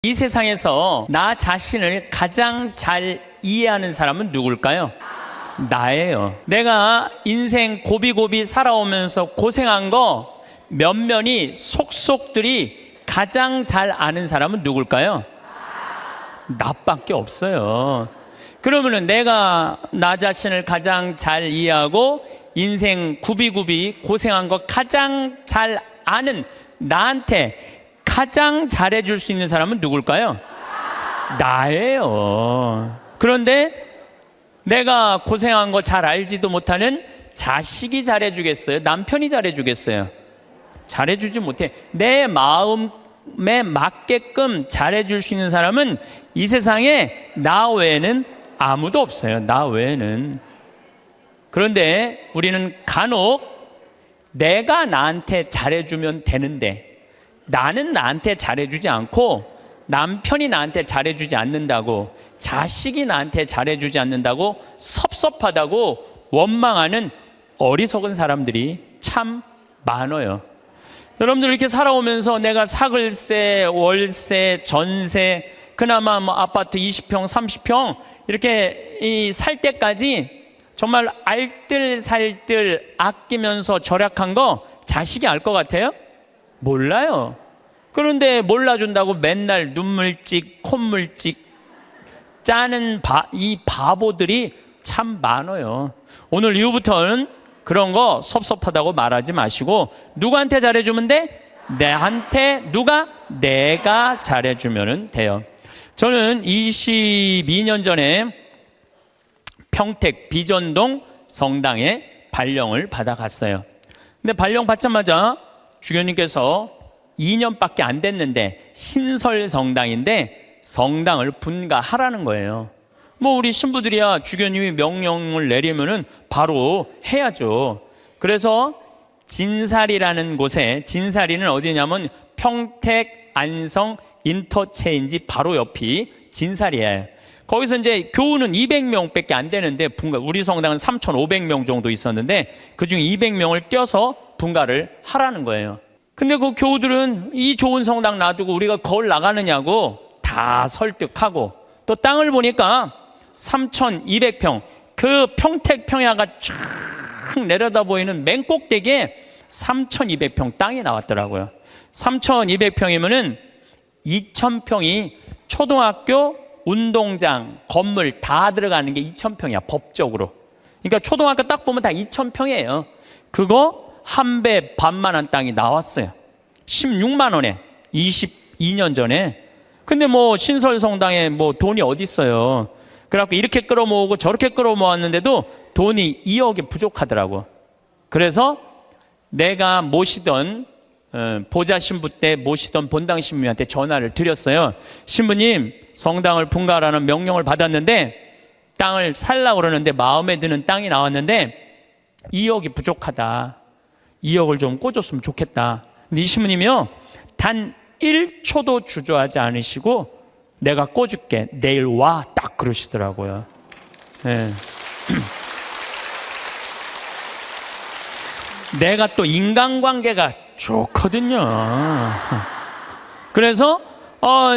이 세상에서 나 자신을 가장 잘 이해하는 사람은 누굴까요? 나예요. 내가 인생 고비고비 살아오면서 고생한 거 면면이 속속들이 가장 잘 아는 사람은 누굴까요? 나밖에 없어요. 그러면은 내가 나 자신을 가장 잘 이해하고 인생 구비구비 고생한 거 가장 잘 아는 나한테 가장 잘해줄 수 있는 사람은 누굴까요? 나예요. 그런데 내가 고생한 거 잘 알지도 못하는 자식이 잘해주겠어요? 남편이 잘해주겠어요? 잘해주지 못해. 내 마음에 맞게끔 잘해줄 수 있는 사람은 이 세상에 나 외에는 아무도 없어요. 나 외에는. 그런데 우리는 간혹 내가 나한테 잘해주면 되는데 나는 나한테 잘해주지 않고 남편이 나한테 잘해주지 않는다고 자식이 나한테 잘해주지 않는다고 섭섭하다고 원망하는 어리석은 사람들이 참 많아요. 여러분들 이렇게 살아오면서 내가 사글세, 월세, 전세, 그나마 뭐 아파트 20평, 30평 이렇게 살 때까지 정말 알뜰살뜰 아끼면서 절약한 거 자식이 알 것 같아요? 몰라요. 그런데 몰라준다고 맨날 눈물찍, 콧물찍 짜는 이 바보들이 참 많아요. 오늘 이후부터는 그런 거 섭섭하다고 말하지 마시고 누구한테 잘해주면 돼? 내한테 누가? 내가 잘해주면 돼요. 저는 22년 전에 평택 비전동 성당에 발령을 받아갔어요. 근데 발령 받자마자 주교님께서 2년밖에 안 됐는데 신설 성당인데 성당을 분가하라는 거예요. 뭐 우리 신부들이야 주교님이 명령을 내리면은 바로 해야죠. 그래서 진사리라는 곳에, 진사리는 어디냐면 평택 안성 인터체인지 바로 옆이 진사리예요. 거기서 이제 교우는 200명밖에 안 되는데 분가, 우리 성당은 3,500명 정도 있었는데 그중에 200명을 떼어서 분가를 하라는 거예요. 근데 그 교우들은 이 좋은 성당 놔두고 우리가 거울 나가느냐고 다 설득하고, 또 땅을 보니까 3,200평, 그 평택 평야가 쫙 내려다 보이는 맨 꼭대기에 3,200평 땅이 나왔더라고요. 3,200평이면은 2,000평이 초등학교, 운동장, 건물 다 들어가는 게 2,000평이야, 법적으로. 그러니까 초등학교 딱 보면 다 2,000평이에요. 그거 한 배 반만한 땅이 나왔어요. 16만 원에 22년 전에. 근데 뭐 신설성당에 뭐 돈이 어디 있어요. 그래갖고 이렇게 끌어모으고 저렇게 끌어모았는데도 돈이 2억이 부족하더라고. 그래서 내가 모시던 보좌 신부 때 모시던 본당 신부한테 전화를 드렸어요. 신부님, 성당을 분가하라는 명령을 받았는데 땅을 살라고 그러는데 마음에 드는 땅이 나왔는데 2억이 부족하다. 2억을 좀 꿔줬으면 좋겠다. 근데 이 신부님이요, 단 1초도 주저하지 않으시고 내가 꿔줄게, 내일 와, 딱 그러시더라고요. 네. 내가 또 인간관계가 좋거든요. 그래서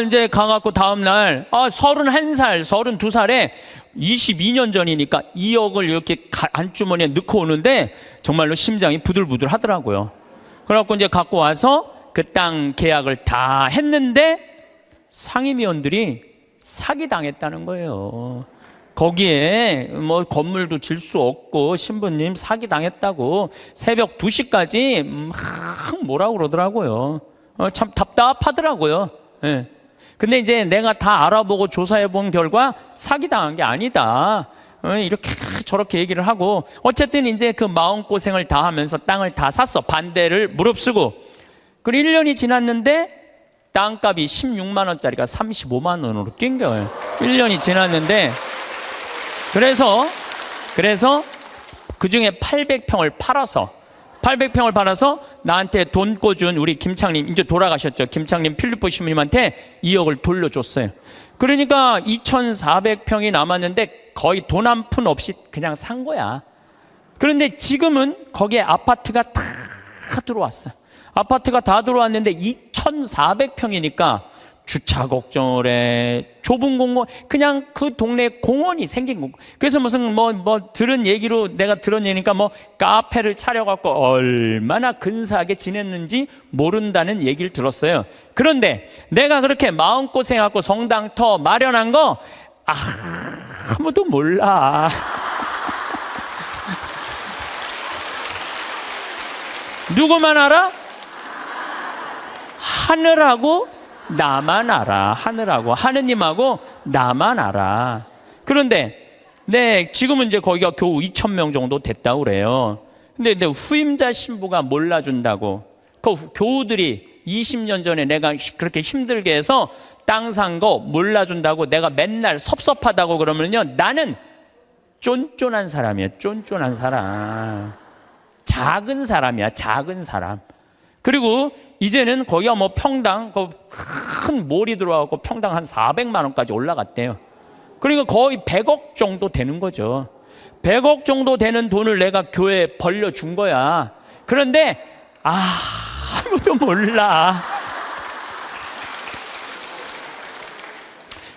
이제 가갖고 다음날 31살, 32살에 22년 전이니까 2억을 이렇게 안주머니에 넣고 오는데 정말로 심장이 부들부들 하더라고요. 그래갖고 이제 갖고 와서 그 땅 계약을 다 했는데 상임위원들이 사기당했다는 거예요. 거기에 뭐 건물도 질 수 없고 신부님 사기당했다고 새벽 2시까지 막 뭐라고 그러더라고요. 참 답답하더라고요. 네. 근데 이제 내가 다 알아보고 조사해 본 결과 사기당한 게 아니다. 이렇게 저렇게 얘기를 하고, 어쨌든 이제 그 마음고생을 다 하면서 땅을 다 샀어. 반대를 무릅쓰고. 그리고 1년이 지났는데 땅값이 16만 원짜리가 35만 원으로 뛴 거예요. 1년이 지났는데. 그래서 그중에 800평을 팔아서 나한테 돈 꿔준 우리 김창림, 이제 돌아가셨죠. 김창림 필리포 신부님한테 2억을 돌려줬어요. 그러니까 2,400평이 남았는데 거의 돈 한 푼 없이 그냥 산 거야. 그런데 지금은 거기에 아파트가 다 들어왔어요. 아파트가 다 들어왔는데 2,400평이니까 주차 걱정을 해. 좁은 공원, 그냥 그 동네에 공원이 생긴 거. 그래서 무슨 들은 얘기로 내가 들은 얘기니까 카페를 차려갖고 얼마나 근사하게 지냈는지 모른다는 얘기를 들었어요. 그런데 내가 그렇게 마음고생하고 성당터 마련한 거 아무도 몰라. 누구만 알아? 하늘하고 나만 알아. 하늘하고 하느님하고 나만 알아. 그런데 지금은 이제 거기가 겨우 2,000명 정도 됐다고 그래요. 근데 후임자 신부가 몰라준다고. 그 교우들이 20년 전에 내가 그렇게 힘들게 해서 땅 산 거 몰라준다고 내가 맨날 섭섭하다고 그러면요, 나는 쫀쫀한 사람이야. 쫀쫀한 사람. 작은 사람이야. 작은 사람. 그리고 이제는 거기가 평당 큰 몰이 들어가고 평당 한 400만 원까지 올라갔대요. 그러니까 거의 100억 정도 되는 거죠. 100억 정도 되는 돈을 내가 교회에 벌려준 거야. 그런데 아무도 몰라.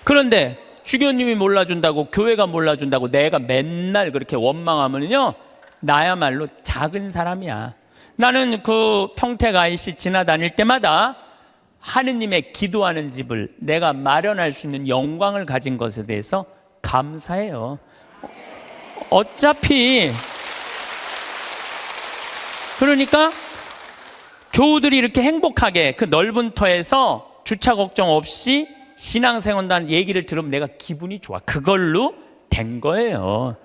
그런데 주교님이 몰라준다고, 교회가 몰라준다고 내가 맨날 그렇게 원망하면요, 나야말로 작은 사람이야. 나는 그 평택 IC 지나다닐 때마다 하느님의 기도하는 집을 내가 마련할 수 있는 영광을 가진 것에 대해서 감사해요. 어차피 그러니까 교우들이 이렇게 행복하게 그 넓은 터에서 주차 걱정 없이 신앙생활한다는 얘기를 들으면 내가 기분이 좋아. 그걸로 된 거예요.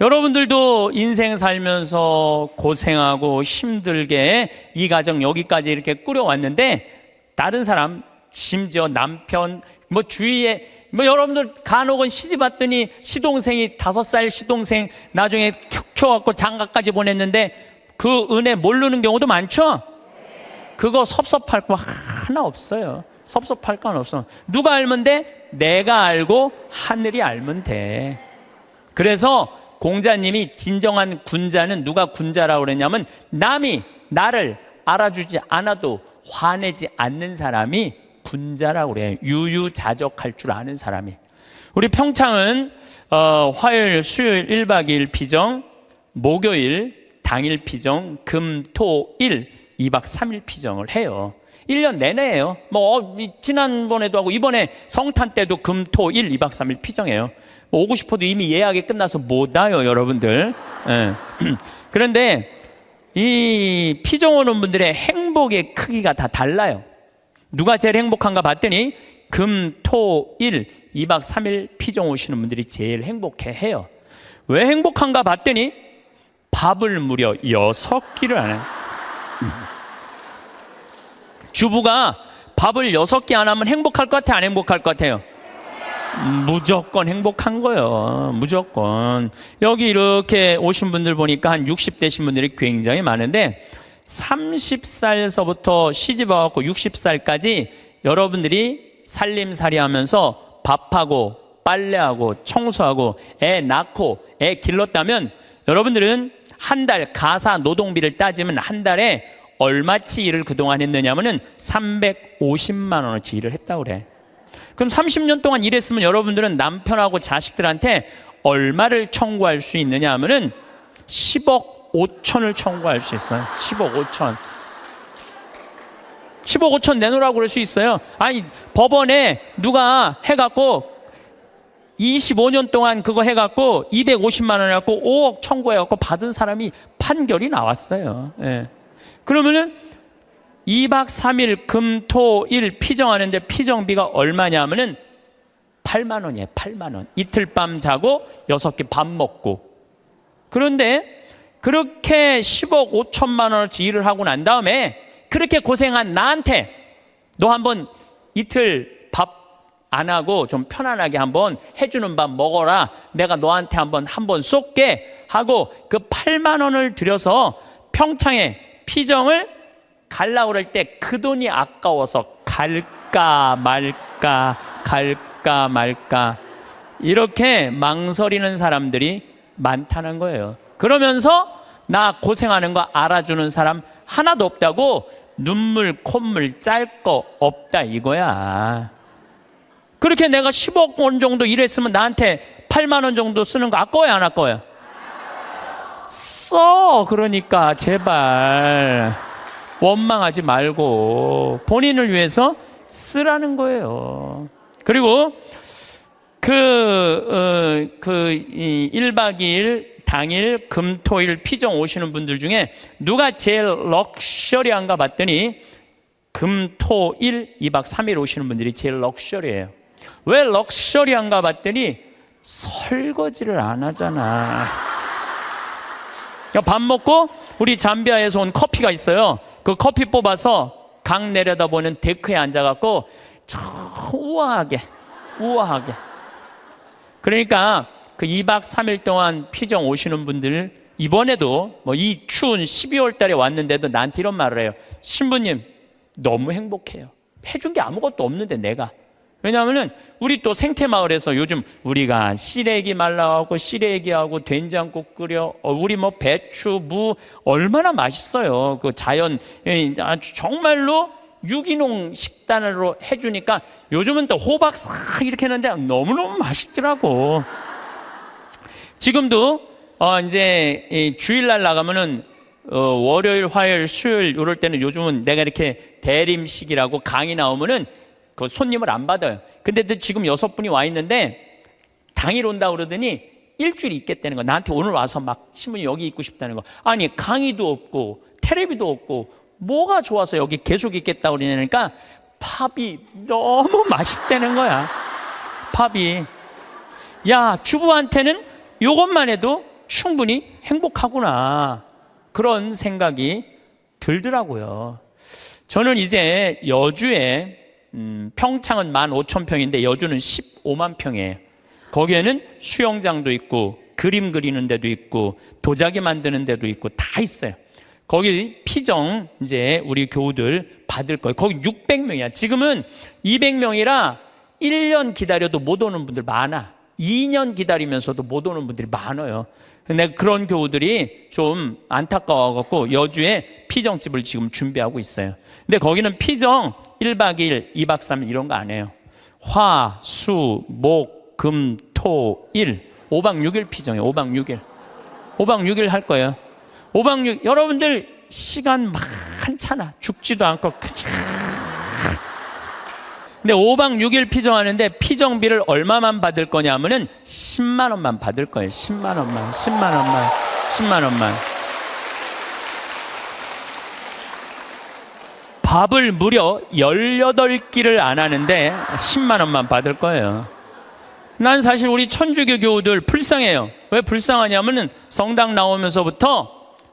여러분들도 인생 살면서 고생하고 힘들게 이 가정 여기까지 이렇게 꾸려왔는데, 다른 사람, 심지어 남편, 주위에 여러분들 간혹은 시집 왔더니 시동생이 5살 시동생 나중에 키워갖고 장가까지 보냈는데 그 은혜 모르는 경우도 많죠? 그거 섭섭할 거 하나 없어요. 섭섭할 건 없어. 누가 알면 돼? 내가 알고 하늘이 알면 돼. 그래서 공자님이 진정한 군자는, 누가 군자라고 그랬냐면 남이 나를 알아주지 않아도 화내지 않는 사람이 군자라고 그래요. 유유자적할 줄 아는 사람이. 우리 평창은 화요일, 수요일 1박 2일 피정, 목요일 당일 피정, 금, 토, 일 2박 3일 피정을 해요. 1년 내내 해요. 지난번에도 하고 이번에 성탄 때도 금, 토, 일 2박 3일 피정해요. 오고 싶어도 이미 예약이 끝나서 못 와요, 여러분들. 네. 그런데 이 피정 오는 분들의 행복의 크기가 다 달라요. 누가 제일 행복한가 봤더니 금, 토, 일 2박 3일 피정 오시는 분들이 제일 행복해해요. 왜 행복한가 봤더니 밥을 무려 6끼를 안 해요. 주부가 밥을 6끼 안 하면 행복할 것 같아요, 안 행복할 것 같아요? 무조건 행복한 거예요. 무조건. 여기 이렇게 오신 분들 보니까 한 60대신 분들이 굉장히 많은데, 30살서부터 시집 와갖고 60살까지 여러분들이 살림살이 하면서 밥하고 빨래하고 청소하고 애 낳고 애 길렀다면, 여러분들은 한 달 가사 노동비를 따지면 한 달에 얼마치 일을 그동안 했느냐면은 350만 원어치 일을 했다고 그래. 그럼 30년 동안 일했으면 여러분들은 남편하고 자식들한테 얼마를 청구할 수 있느냐 하면은 10억 5천을 청구할 수 있어요. 10억 5천. 10억 5천 내놓으라고 그럴 수 있어요. 아니, 법원에 누가 해갖고 25년 동안 그거 해갖고 250만 원 해갖고 5억 청구해갖고 받은 사람이 판결이 나왔어요. 예. 그러면은 2박 3일 금, 토, 일 피정하는데 피정비가 얼마냐 하면은 8만 원이에요. 8만 원. 이틀 밤 자고 6끼 밥 먹고. 그런데 그렇게 10억 5천만 원어치 일을 하고 난 다음에 그렇게 고생한 나한테 너 한번 이틀 밥 안 하고 좀 편안하게 한번 해주는 밥 먹어라. 내가 너한테 한번 쏠게 하고 그 8만 원을 들여서 평창에 피정을 갈라 그럴 때 그 돈이 아까워서 갈까 말까 갈까 말까 이렇게 망설이는 사람들이 많다는 거예요. 그러면서 나 고생하는 거 알아주는 사람 하나도 없다고 눈물 콧물 짤 거 없다 이거야. 그렇게 내가 10억 원 정도 일했으면 나한테 8만 원 정도 쓰는 거 아까워요, 안 아까워요? 써. 그러니까 제발 원망하지 말고 본인을 위해서 쓰라는 거예요. 그리고 1박 2일 당일 금토일 피정 오시는 분들 중에 누가 제일 럭셔리한가 봤더니 금토일 2박 3일 오시는 분들이 제일 럭셔리해요. 왜 럭셔리한가 봤더니 설거지를 안 하잖아. 밥 먹고 우리 잠비아에서 온 커피가 있어요. 그 커피 뽑아서 강 내려다보는 데크에 앉아갖고 저 우아하게 그러니까 그 2박 3일 동안 피정 오시는 분들 이번에도 뭐 이 추운 12월 달에 왔는데도 나한테 이런 말을 해요. 신부님 너무 행복해요. 해준 게 아무것도 없는데 내가. 왜냐하면은 우리 또 생태마을에서 요즘 우리가 시래기 말라하고 시래기하고 된장국 끓여 우리 뭐 배추 무 얼마나 맛있어요. 그 자연 아주 정말로 유기농 식단으로 해주니까 요즘은 또 호박 싹 이렇게 했는데 너무너무 맛있더라고. 지금도 이제 주일날 나가면은 월요일, 화요일, 수요일 이럴 때는 요즘은 내가 이렇게 대림식이라고 강의 나오면은 그 손님을 안 받아요. 근데 지금 6분이 와 있는데 당일 온다 그러더니 일주일 있겠다는 거. 나한테 오늘 와서 막 신부님 여기 있고 싶다는 거. 아니 강의도 없고 텔레비도 없고 뭐가 좋아서 여기 계속 있겠다고 그러니까 팝이 너무 맛있다는 거야. 팝이. 야, 주부한테는 이것만 해도 충분히 행복하구나. 그런 생각이 들더라고요. 저는 이제 여주에 평창은 15,000평인데 여주는 15만 평이에요. 거기에는 수영장도 있고 그림 그리는 데도 있고 도자기 만드는 데도 있고 다 있어요. 거기 피정 이제 우리 교우들 받을 거예요. 거기 600명이야. 지금은 200명이라 1년 기다려도 못 오는 분들 많아. 2년 기다리면서도 못 오는 분들이 많아요. 근데 그런 교우들이 좀 안타까워갖고 여주에 피정집을 지금 준비하고 있어요. 근데 거기는 피정 1박 2일, 2박 3일 이런 거 안 해요. 화, 수, 목, 금, 토, 일 5박 6일 피정이에요. 5박 6일 5박 6일 할 거예요. 5박 6일 여러분들 시간 많잖아. 죽지도 않고 근데 5박 6일 피정하는데 피정비를 얼마만 받을 거냐면은 10만 원만 받을 거예요. 10만 원만. 밥을 무려 18끼를 안 하는데 10만 원만 받을 거예요. 난 사실 우리 천주교 교우들 불쌍해요. 왜 불쌍하냐면은 성당 나오면서부터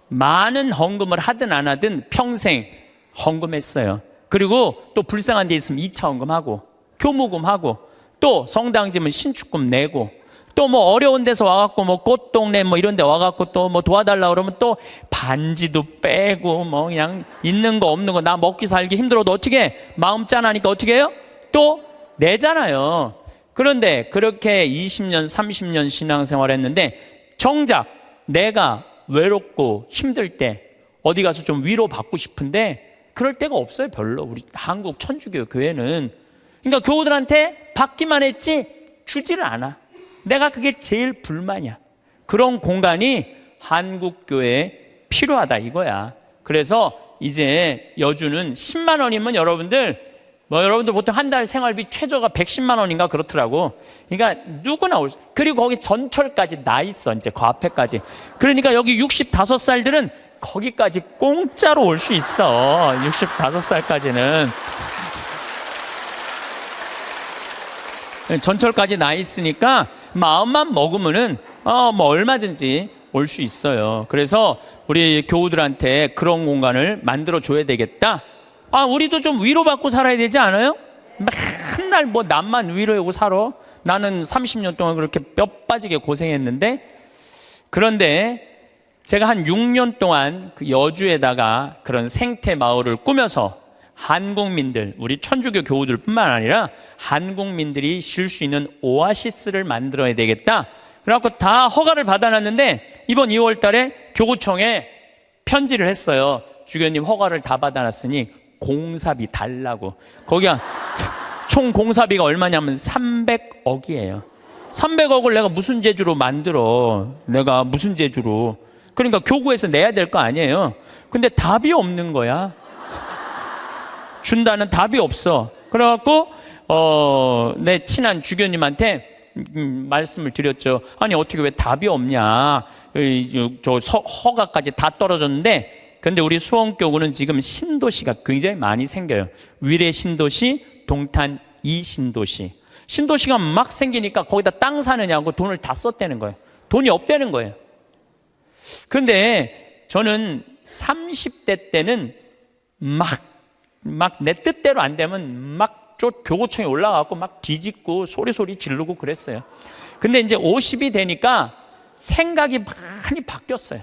많은 헌금을 하든 안 하든 평생 헌금했어요. 그리고 또 불쌍한 데 있으면 2차 헌금하고 교무금하고 또 성당지면 신축금 내고 또 뭐 어려운 데서 와갖고 뭐 꽃동네 뭐 이런 데 와갖고 또 뭐 도와달라 그러면 또 반지도 빼고 뭐 그냥 있는 거 없는 거 나 먹기 살기 힘들어도 어떻게 해? 마음 짠하니까 어떻게 해요? 또 내잖아요. 그런데 그렇게 20년 30년 신앙생활 했는데 정작 내가 외롭고 힘들 때 어디 가서 좀 위로받고 싶은데 그럴 데가 없어요. 별로. 우리 한국 천주교 교회는. 그러니까 교우들한테 받기만 했지 주지를 않아. 내가 그게 제일 불만이야. 그런 공간이 한국 교회에 필요하다 이거야. 그래서 이제 여주는 10만 원이면 여러분들 보통 한 달 생활비 최저가 110만 원인가 그렇더라고. 그러니까 누구나 올 수. 그리고 거기 전철까지 나 있어. 이제 그 앞에까지. 그러니까 여기 65살들은 거기까지 공짜로 올 수 있어. 65살까지는. 전철까지 나 있으니까 마음만 먹으면은 뭐 얼마든지 올 수 있어요. 그래서 우리 교우들한테 그런 공간을 만들어 줘야 되겠다. 우리도 좀 위로받고 살아야 되지 않아요? 맨날 뭐 남만 위로하고 살아. 나는 30년 동안 그렇게 뼈 빠지게 고생했는데. 그런데 제가 한 6년 동안 그 여주에다가 그런 생태 마을을 꾸며서 한국민들, 우리 천주교 교우들뿐만 아니라 한국민들이 쉴 수 있는 오아시스를 만들어야 되겠다. 그래갖고 다 허가를 받아놨는데 이번 2월 달에 교구청에 편지를 했어요. 주교님 허가를 다 받아놨으니 공사비 달라고. 거기가 총 공사비가 얼마냐면 300억이에요. 300억을 내가 무슨 재주로 만들어? 내가 무슨 재주로? 그러니까 교구에서 내야 될 거 아니에요. 근데 답이 없는 거야. 준다는 답이 없어. 그래갖고 내 친한 주교님한테 말씀을 드렸죠. 아니 어떻게 왜 답이 없냐? 허가까지 다 떨어졌는데, 근데 우리 수원교구는 지금 신도시가 굉장히 많이 생겨요. 위례 신도시, 동탄 이 신도시. 신도시가 막 생기니까 거기다 땅 사느냐고 돈을 다 썼다는 거예요. 돈이 없다는 거예요. 그런데 저는 30대 때는 막 내 뜻대로 안 되면 막 교구청에 올라가고 막 뒤집고 소리 지르고 그랬어요. 근데 이제 50이 되니까 생각이 많이 바뀌었어요.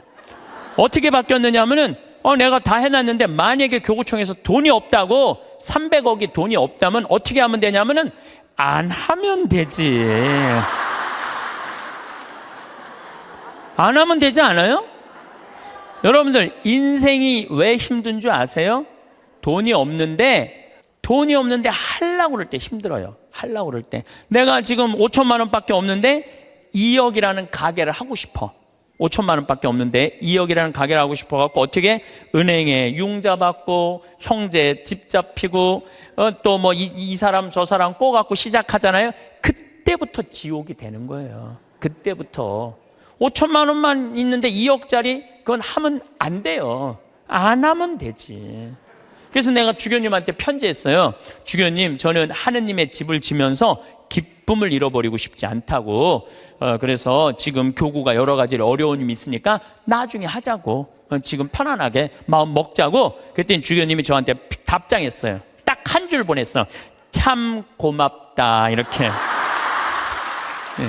어떻게 바뀌었느냐 하면은 내가 다 해놨는데 만약에 교구청에서 돈이 없다고, 300억이 돈이 없다면 어떻게 하면 되냐면은 안 하면 되지. 안 하면 되지 않아요? 여러분들 인생이 왜 힘든 줄 아세요? 돈이 없는데 하려고 그럴 때 힘들어요. 하려고 그럴 때. 내가 지금 5천만 원밖에 없는데 2억이라는 가게를 하고 싶어. 5천만 원밖에 없는데 2억이라는 가게를 하고 싶어갖고 어떻게 은행에 융자 받고 형제 집 잡히고 또 뭐 이 사람 저 사람 꼬갖고 시작하잖아요. 그때부터 지옥이 되는 거예요. 그때부터. 5천만 원만 있는데 2억짜리 그건 하면 안 돼요. 안 하면 되지. 그래서 내가 주교님한테 편지했어요. 주교님, 저는 하느님의 집을 지면서 기쁨을 잃어버리고 싶지 않다고. 그래서 지금 교구가 여러 가지 어려움이 있으니까 나중에 하자고. 지금 편안하게 마음 먹자고. 그랬더니 주교님이 저한테 답장했어요. 딱 한 줄 보냈어. 참 고맙다. 이렇게. 네.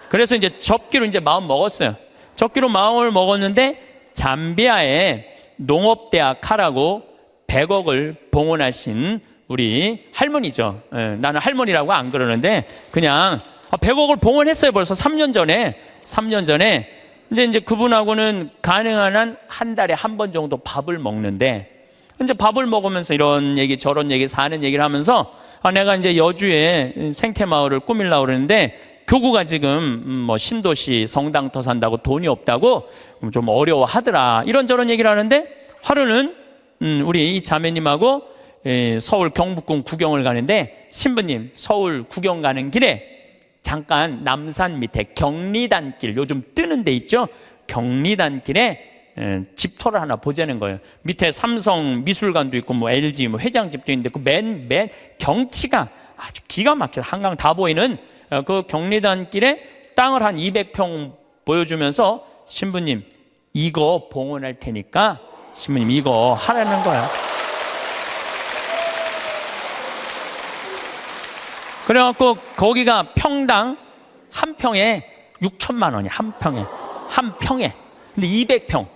그래서 이제 접기로 이제 마음 먹었어요. 접기로 마음을 먹었는데 잠비아에 농업대학 하라고 100억을 봉헌하신 우리 할머니죠. 나는 할머니라고 안 그러는데 그냥 100억을 봉헌했어요. 벌써 3년 전에 이제 그분하고는 가능한 한 한 달에 한 번 정도 밥을 먹는데, 이제 밥을 먹으면서 이런 얘기 저런 얘기 사는 얘기를 하면서 내가 이제 여주에 생태마을을 꾸밀려고 그러는데 교구가 지금 뭐 신도시 성당 더 산다고 돈이 없다고 좀 어려워하더라. 이런저런 얘기를 하는데 하루는 우리 이 자매님하고 서울 경복궁 구경을 가는데, 신부님 서울 구경 가는 길에 잠깐 남산 밑에 경리단길, 요즘 뜨는 데 있죠? 경리단길에 집터를 하나 보자는 거예요. 밑에 삼성 미술관도 있고 뭐 LG 뭐 회장집도 있는데 그 맨 경치가 아주 기가 막혀. 한강 다 보이는 그 경리단길에 땅을 한 200평 보여주면서 신부님 이거 봉헌할 테니까 신부님 이거 하라는 거야. 그래갖고 거기가 평당 한 평에 6천만 원이야. 한 평에. 근데 200평.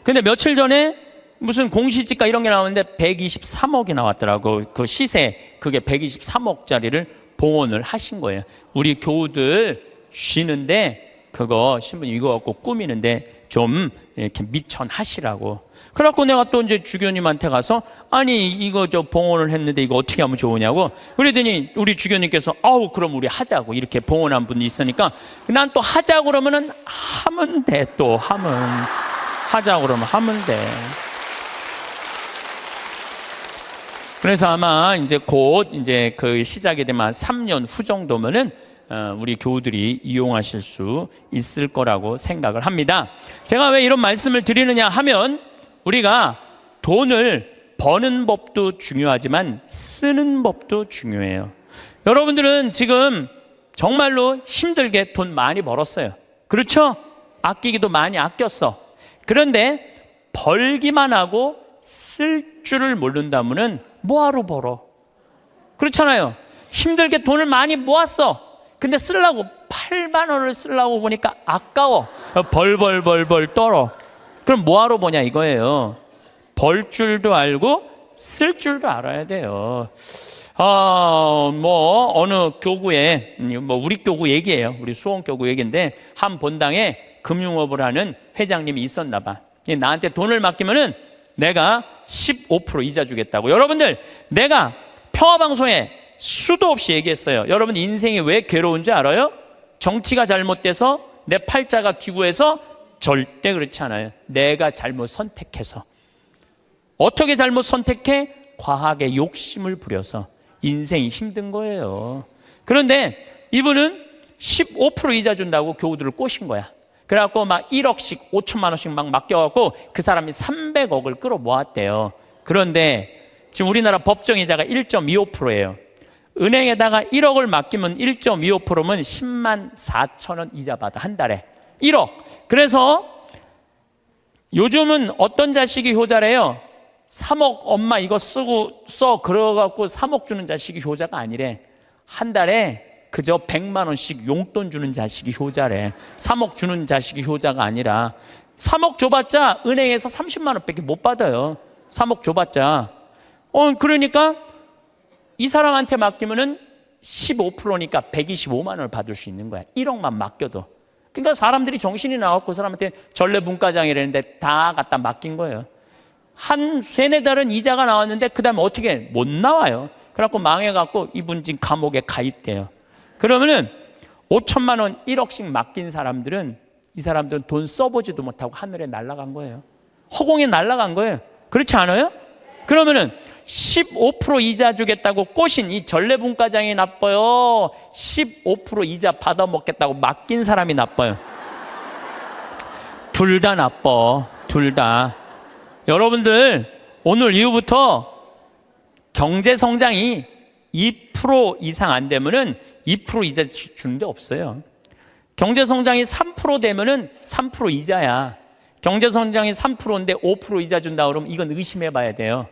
근데 며칠 전에 무슨 공시지가 이런 게 나오는데 123억이 나왔더라고. 그 시세 그게 123억짜리를 봉헌을 하신 거예요. 우리 교우들 쉬는데 그거 신부님 이거 갖고 꾸미는데 좀 이렇게 미천하시라고. 그래갖고 내가 또 이제 주교님한테 가서 아니 이거 저 봉헌을 했는데 이거 어떻게 하면 좋으냐고 그러더니 우리 주교님께서 아우 그럼 우리 하자고. 이렇게 봉헌한 분이 있으니까 난 또 하자고 그러면은 하면 돼. 또 하자고 그러면 하면 돼. 그래서 아마 이제 곧 이제 그 시작이 되면 3년 후 정도면은 우리 교우들이 이용하실 수 있을 거라고 생각을 합니다. 제가 왜 이런 말씀을 드리느냐 하면 우리가 돈을 버는 법도 중요하지만 쓰는 법도 중요해요. 여러분들은 지금 정말로 힘들게 돈 많이 벌었어요. 그렇죠? 아끼기도 많이 아꼈어. 그런데 벌기만 하고 쓸 줄을 모른다면은 뭐하러 벌어? 그렇잖아요. 힘들게 돈을 많이 모았어. 근데 쓰려고 8만 원을 쓰려고 보니까 아까워. 벌 떨어. 그럼 뭐하러 보냐 이거예요. 벌 줄도 알고 쓸 줄도 알아야 돼요. 뭐 어느 교구에 뭐 우리 교구 얘기예요. 우리 수원 교구 얘기인데 한 본당에 금융업을 하는 회장님이 있었나 봐. 나한테 돈을 맡기면은 내가 15% 이자 주겠다고. 여러분들, 내가 평화방송에 수도 없이 얘기했어요. 여러분 인생이 왜 괴로운지 알아요? 정치가 잘못돼서, 내 팔자가 기구해서? 절대 그렇지 않아요. 내가 잘못 선택해서. 어떻게 잘못 선택해? 과하게 욕심을 부려서 인생이 힘든 거예요. 그런데 이분은 15% 이자 준다고 교우들을 꼬신 거야. 그래갖고 막 1억씩 5천만 원씩 막 맡겨갖고 그 사람이 300억을 끌어모았대요. 그런데 지금 우리나라 법정이자가 1.25%예요. 은행에다가 1억을 맡기면 1.25%면 10만 4천 원 이자 받아, 한 달에. 1억. 그래서 요즘은 어떤 자식이 효자래요? 3억 엄마 이거 써 그래갖고 3억 주는 자식이 효자가 아니래. 한 달에 그저 100만 원씩 용돈 주는 자식이 효자래. 3억 주는 자식이 효자가 아니라. 3억 줘봤자 은행에서 30만 원밖에 못 받아요. 3억 줘봤자. 그러니까 이 사람한테 맡기면은 15%니까 125만 원을 받을 수 있는 거야. 1억만 맡겨도. 그러니까 사람들이 정신이 나왔고 그 사람한테 전래문과장이라는데 다 갖다 맡긴 거예요. 한 3-4달은 이자가 나왔는데 그 다음에 어떻게 못 나와요. 그래갖고 망해갖고 이분 지금 감옥에 가입돼요. 그러면은 5천만 원 1억씩 맡긴 사람들은, 이 사람들은 돈 써보지도 못하고 하늘에 날아간 거예요. 허공에 날아간 거예요. 그렇지 않아요? 그러면은 15% 이자 주겠다고 꼬신 이 전래분과장이 나빠요? 15% 이자 받아먹겠다고 맡긴 사람이 나빠요? 둘 다 나빠. 둘 다. 여러분들, 오늘 이후부터 경제 성장이 2% 이상 안 되면은 2% 이자 주는 데 없어요. 경제 성장이 3% 되면은 3% 이자야. 경제 성장이 3%인데 5% 이자 준다 그러면 이건 의심해 봐야 돼요.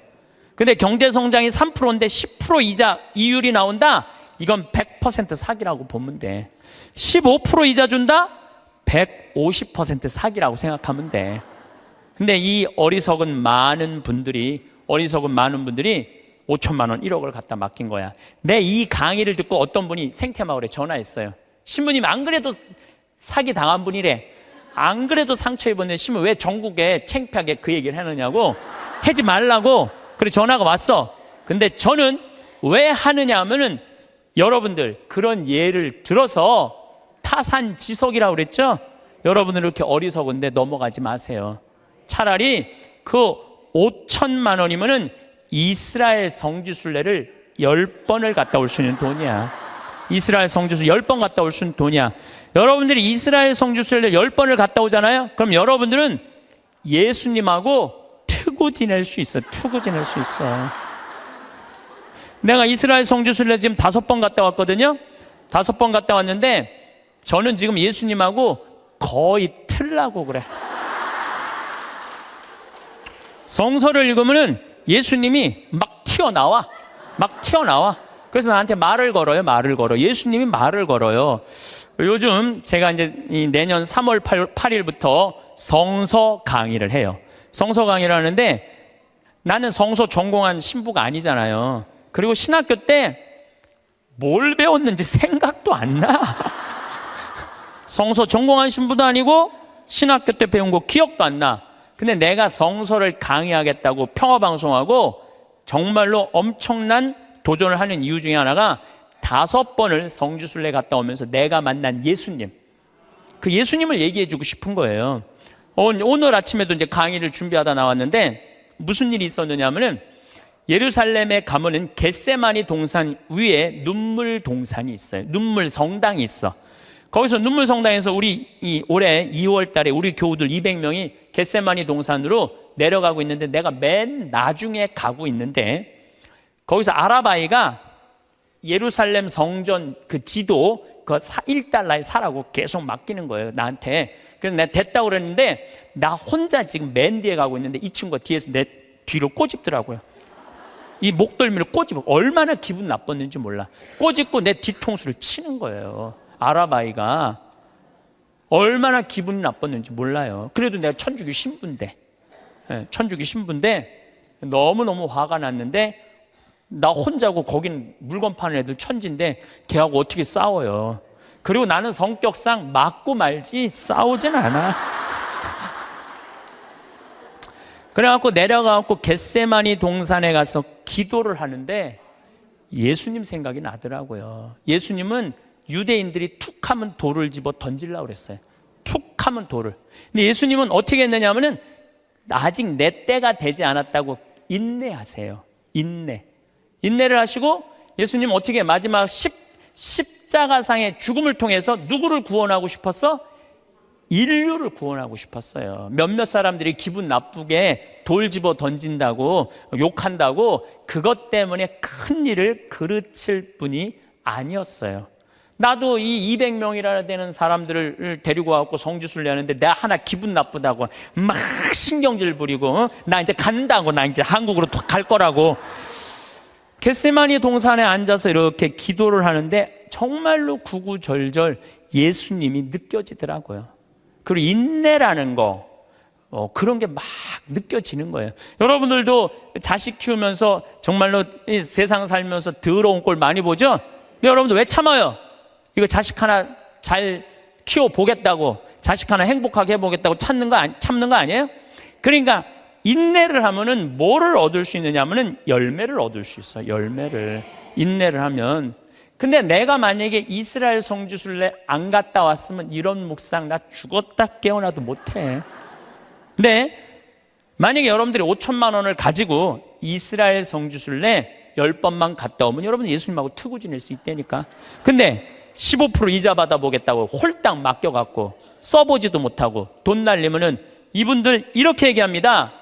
근데 경제 성장이 3%인데 10% 이자 이율이 나온다? 이건 100% 사기라고 보면 돼. 15% 이자 준다? 150% 사기라고 생각하면 돼. 근데 이 어리석은 많은 분들이 5천만 원 1억을 갖다 맡긴 거야. 내 이 강의를 듣고 어떤 분이 생태마을에 전화했어요. 신부님 안 그래도 사기 당한 분이래. 안 그래도 상처 입었는데 신부 왜 전국에 창피하게 그 얘기를 하느냐고, 하지 말라고. 그래 전화가 왔어. 근데 저는 왜 하느냐 하면은 여러분들 그런 예를 들어서 타산지석이라고 그랬죠? 여러분들 이렇게 어리석은데 넘어가지 마세요. 차라리 그 5천만 원이면은 이스라엘 성지순례를 10번을 갔다 올 수 있는 돈이야. 이스라엘 성지순례 10번 갔다 올 수 있는 돈이야. 여러분들이 이스라엘 성지순례를 10번을 갔다 오잖아요. 그럼 여러분들은 예수님하고 투구 지낼 수 있어. 투구 지낼 수 있어. 내가 이스라엘 성지순례 지금 5번 갔다 왔거든요. 5번 갔다 왔는데 저는 지금 예수님하고 거의 틀라고 그래. 성서를 읽으면은 예수님이 막 튀어나와. 막 튀어나와. 그래서 나한테 말을 걸어요. 말을 걸어. 예수님이 말을 걸어요. 요즘 제가 이제 이 내년 3월 8일부터 성서 강의를 해요. 성서 강의를 하는데 나는 성서 전공한 신부가 아니잖아요. 그리고 신학교 때 뭘 배웠는지 생각도 안 나. 성서 전공한 신부도 아니고 신학교 때 배운 거 기억도 안 나. 근데 내가 성서를 강의하겠다고 평화방송하고 정말로 엄청난 도전을 하는 이유 중에 하나가 5번을 성지순례 갔다 오면서 내가 만난 예수님, 그 예수님을 얘기해 주고 싶은 거예요. 오늘 아침에도 이제 강의를 준비하다 나왔는데 무슨 일이 있었느냐 하면은 예루살렘에 가면은 겟세마니 동산 위에 눈물 동산이 있어요. 눈물 성당이 있어. 거기서 눈물 성당에서 우리 올해 2월 달에 우리 교우들 200명이 겟세마니 동산으로 내려가고 있는데 내가 맨 나중에 가고 있는데 거기서 아랍아이가 예루살렘 성전 그 지도 그 $1에 사라고 계속 맡기는 거예요, 나한테. 그래서 내가 됐다고 그랬는데 나 혼자 지금 맨 뒤에 가고 있는데 이 친구가 뒤에서 내 뒤로 꼬집더라고요. 이 목덜미를 꼬집어. 얼마나 기분 나빴는지 몰라. 꼬집고 내 뒤통수를 치는 거예요. 아랍아이가 얼마나 기분 나빴는지 몰라요. 그래도 내가 천주교 신부인데, 천주교 신부인데 너무너무 화가 났는데 나 혼자고 거긴 물건 파는 애들 천지인데 걔하고 어떻게 싸워요. 그리고 나는 성격상 맞고 말지 싸우진 않아. 그래갖고 내려가갖고 겟세마니 동산에 가서 기도를 하는데 예수님 생각이 나더라고요. 예수님은 유대인들이 툭 하면 돌을 집어 던지려고 그랬어요. 툭 하면 돌을. 근데 예수님은 어떻게 했느냐 하면은 아직 내 때가 되지 않았다고 인내하세요. 인내를 하시고 예수님 어떻게 마지막 십자가상의 죽음을 통해서 누구를 구원하고 싶었어? 인류를 구원하고 싶었어요. 몇몇 사람들이 기분 나쁘게 돌 집어 던진다고 욕한다고 그것 때문에 큰 일을 그르칠 분이 아니었어요. 나도 이 200명이나 되는 사람들을 데리고 와서 성지순례 하는데 내가 하나 기분 나쁘다고 막 신경질 부리고 나 이제 간다고 나 이제 한국으로 갈 거라고 겟세마니 동산에 앉아서 이렇게 기도를 하는데 정말로 구구절절 예수님이 느껴지더라고요. 그리고 인내라는 거 그런 게 막 느껴지는 거예요. 여러분들도 자식 키우면서 정말로 세상 살면서 더러운 꼴 많이 보죠? 근데 여러분들 왜 참아요? 이거 자식 하나 잘 키워보겠다고, 자식 하나 행복하게 해보겠다고 참는 거 아니에요? 그러니까 인내를 하면은 뭐를 얻을 수 있느냐 하면은 열매를 얻을 수 있어요. 인내를 하면. 근데 내가 만약에 이스라엘 성지순례 안 갔다 왔으면 이런 묵상 나 죽었다 깨어나도 못해. 근데 만약에 여러분들이 5천만 원을 가지고 이스라엘 성지순례 10번만 갔다 오면 여러분 예수님하고 트고 지낼 수 있다니까. 근데 15% 이자 받아보겠다고 홀딱 맡겨갖고 써보지도 못하고 돈 날리면은 이분들 이렇게 얘기합니다.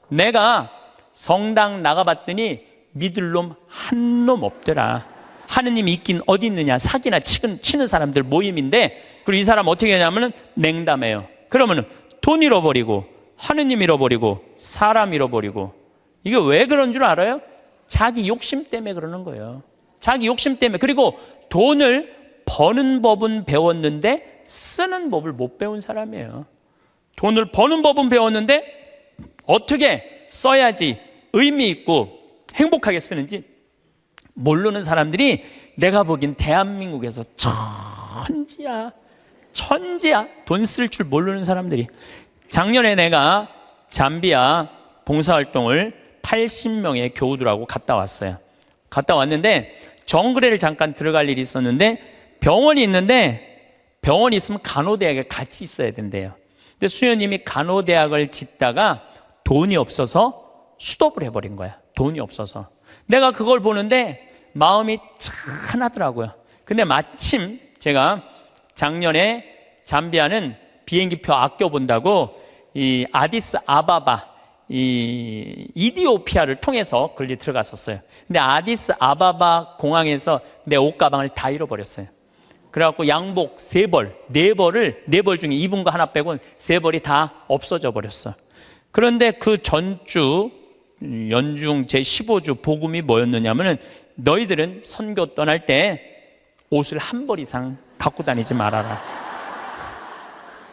내가 성당 나가봤더니 믿을 놈 한 놈 없더라. 하느님이 있긴 어디 있느냐. 사기나 치는 사람들 모임인데, 그리고 이 사람 어떻게 하냐면은 냉담해요. 그러면은 돈 잃어버리고 하느님 잃어버리고 사람 잃어버리고. 이게 왜 그런 줄 알아요? 자기 욕심 때문에 그러는 거예요. 자기 욕심 때문에. 그리고 돈을 버는 법은 배웠는데 쓰는 법을 못 배운 사람이에요. 돈을 버는 법은 배웠는데 어떻게 써야지 의미 있고 행복하게 쓰는지 모르는 사람들이 내가 보기엔 대한민국에서 천지야. 돈 쓸 줄 모르는 사람들이. 작년에 내가 잠비아 봉사활동을 80명의 교우들하고 갔다 왔어요. 갔다 왔는데 정글에를 잠깐 들어갈 일이 있었는데 병원이 있는데, 병원이 있으면 간호대학에 같이 있어야 된대요. 근데 수녀님이 간호대학을 짓다가 돈이 없어서 수독을 해버린 거야. 돈이 없어서. 내가 그걸 보는데 마음이 짠하더라고요. 근데 마침 제가 작년에 잠비아는 비행기표 아껴본다고 이 아디스 아바바, 이 이디오피아를 통해서 걸리 들어갔었어요. 근데 아디스 아바바 공항에서 내 옷가방을 다 잃어버렸어요. 그래갖고 양복 3벌, 4벌 중에 입은 거 하나 빼고 3벌이 다 없어져 버렸어. 그런데 그 전주 연중 제15주 복음이 뭐였느냐면은 너희들은 선교 떠날 때 옷을 한 벌 이상 갖고 다니지 말아라.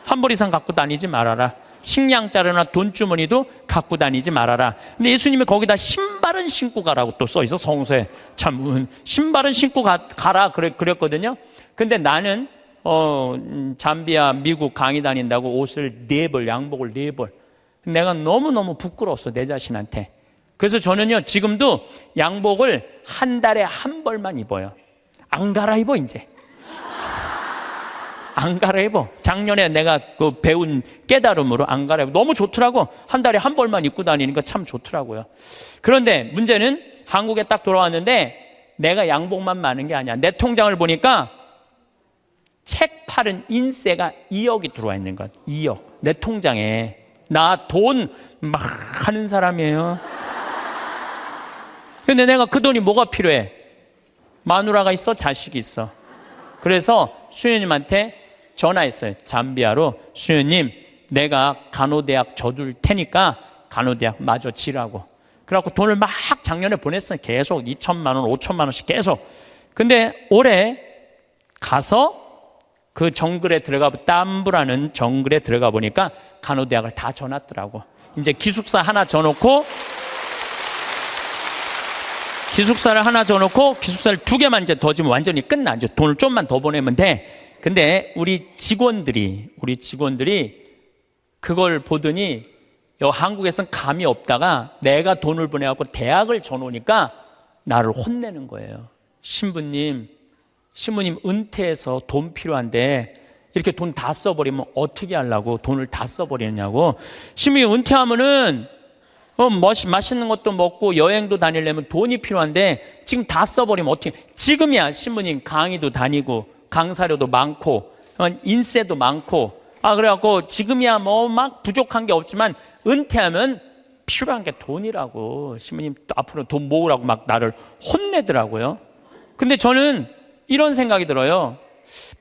한 벌 이상 갖고 다니지 말아라. 식량 자루나 돈주머니도 갖고 다니지 말아라. 근데 예수님이 거기다 신발은 신고 가라고 또 써 있어. 성서에 참 신발은 신고 가라 그랬거든요. 근데 나는 잠비아 미국 강의 다닌다고 옷을 4벌, 양복을 4벌. 내가 너무너무 부끄러웠어, 내 자신한테. 그래서 저는요 지금도 양복을 한 달에 한 벌만 입어요. 안 갈아입어. 이제 안 갈아입어. 작년에 내가 그 배운 깨달음으로 안 갈아입어. 너무 좋더라고. 한 달에 한 벌만 입고 다니니까 참 좋더라고요. 그런데 문제는 한국에 딱 돌아왔는데 내가 양복만 많은 게 아니야. 내 통장을 보니까 책 팔은 인세가 2억이 들어와 있는 것. 2억. 내 통장에. 나 돈 막 하는 사람이에요. 근데 내가 그 돈이 뭐가 필요해? 마누라가 있어? 자식이 있어? 그래서 수녀님한테 전화했어요. 잠비아로. 수녀님, 내가 간호대학 져둘 테니까 간호대학 마저 지라고. 그래갖고 돈을 막 작년에 보냈어요. 계속 2천만 원, 5천만 원씩 계속. 근데 올해 가서 그 정글에 땀부라는 정글에 들어가 보니까 간호대학을 다 져놨더라고. 이제 기숙사 하나 져놓고 기숙사를 2개만 이제 더 지면 완전히 끝나. 이제 돈을 좀만 더 보내면 돼. 근데 우리 직원들이 그걸 보더니 한국에선 감이 없다가 내가 돈을 보내갖고 대학을 줘놓으니까 나를 혼내는 거예요. 신부님 은퇴해서 돈 필요한데 이렇게 돈 다 써버리면 어떻게 하려고 돈을 다 써버리느냐고. 신부님 은퇴하면은 맛있는 것도 먹고 여행도 다니려면 돈이 필요한데 지금 다 써버리면 어떻게. 지금이야 신부님 강의도 다니고 강사료도 많고 인세도 많고 그래갖고 지금이야 뭐 막 부족한 게 없지만 은퇴하면 필요한 게 돈이라고. 신부님 앞으로 돈 모으라고 막 나를 혼내더라고요. 근데 저는 이런 생각이 들어요.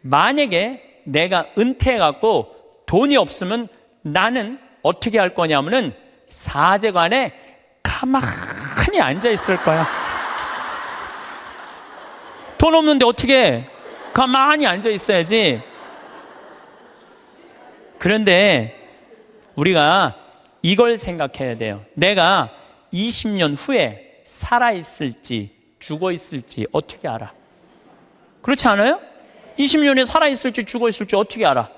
만약에 내가 은퇴해갖고 돈이 없으면 나는 어떻게 할 거냐면은 사제관에 가만히 앉아 있을 거야. 돈 없는데 어떻게 가만히 앉아 있어야지. 그런데 우리가 이걸 생각해야 돼요. 내가 20년 후에 살아있을지 죽어있을지 어떻게 알아? 그렇지 않아요? 20년에 살아있을지 죽어있을지 어떻게 알아?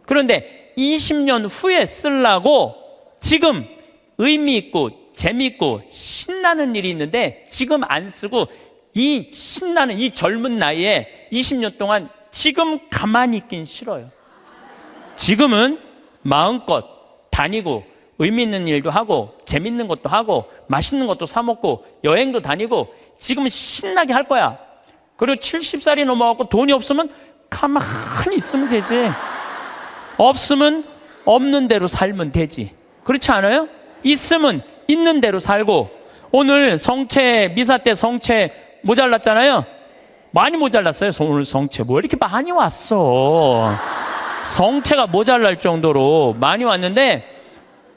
그런데 20년 후에 쓰려고 지금 의미 있고 재미있고 신나는 일이 있는데 지금 안 쓰고 이 신나는 이 젊은 나이에 20년 동안 지금 가만히 있긴 싫어요. 지금은 마음껏 다니고 의미 있는 일도 하고 재밌는 것도 하고 맛있는 것도 사 먹고 여행도 다니고 지금은 신나게 할 거야. 그리고 70살이 넘어가고 돈이 없으면 가만히 있으면 되지. 없으면 없는 대로 살면 되지. 그렇지 않아요? 있으면 있는 대로 살고. 오늘 성채 미사 때 성채 모자랐잖아요. 많이 모자랐어요. 오늘 성채 뭐 이렇게 많이 왔어. 성채가 모자랄 정도로 많이 왔는데